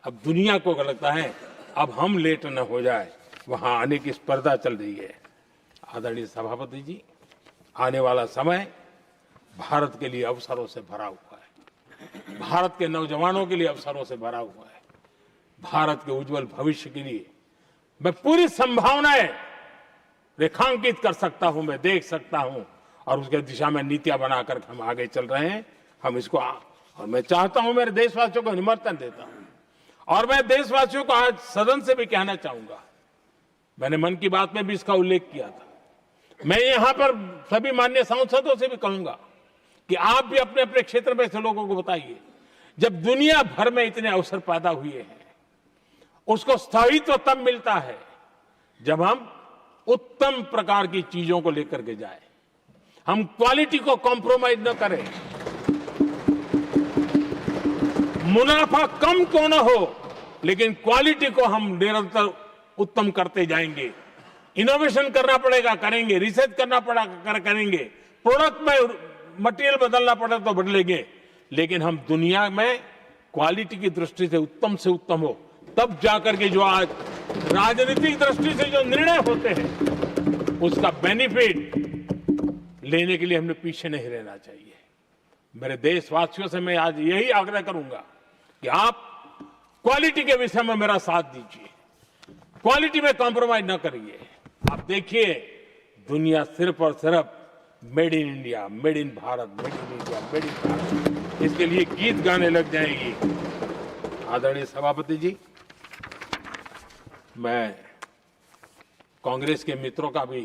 Speaker 1: अब दुनिया को लगता है अब हम लेट न हो जाए, वहां आने की स्पर्धा चल रही है। आदरणीय सभापति जी, आने वाला समय भारत के लिए अवसरों से भरा हुआ है, भारत के नौजवानों के लिए अवसरों से भरा हुआ है। भारत के उज्जवल भविष्य के लिए मैं पूरी संभावनाएं रेखांकित कर सकता हूं, मैं देख सकता हूं और उसके दिशा में नीतियां बनाकर हम आगे चल रहे हैं। हम इसको और मैं चाहता हूं, मेरे देशवासियों को निमंत्रण देता हूं और मैं देशवासियों को आज सदन से भी कहना चाहूंगा, मैंने मन की बात में भी इसका उल्लेख किया था, मैं यहां पर सभी माननीय सांसदों से भी कहूंगा कि आप भी अपने अपने क्षेत्र में ऐसे लोगों को बताइए। जब दुनिया भर में इतने अवसर पैदा हुए हैं, उसको स्थायित्व तब मिलता है जब हम उत्तम प्रकार की चीजों को लेकर के जाए, हम क्वालिटी को कॉम्प्रोमाइज न करें। मुनाफा कम क्यों न हो, लेकिन क्वालिटी को हम निरंतर उत्तम करते जाएंगे। इनोवेशन करना पड़ेगा, करेंगे, रिसर्च करना पड़ेगा, करेंगे, प्रोडक्ट में मटेरियल बदलना पड़े तो बदलेंगे, लेकिन हम दुनिया में क्वालिटी की दृष्टि से उत्तम हो, तब जाकर के जो आज राजनीतिक दृष्टि से जो निर्णय होते हैं उसका बेनिफिट लेने के लिए हमने पीछे नहीं रहना चाहिए। मेरे देशवासियों से मैं आज यही आग्रह करूंगा कि आप क्वालिटी के विषय में मेरा साथ दीजिए, क्वालिटी में कॉम्प्रोमाइज न करिए। आप देखिए दुनिया सिर्फ और सिर्फ made in India, made in Bharat, made in India, made in Bharat, इसके लिए गीत गाने लग जाएगी। आदरणीय सभापति जी, मैं कांग्रेस के मित्रों का भी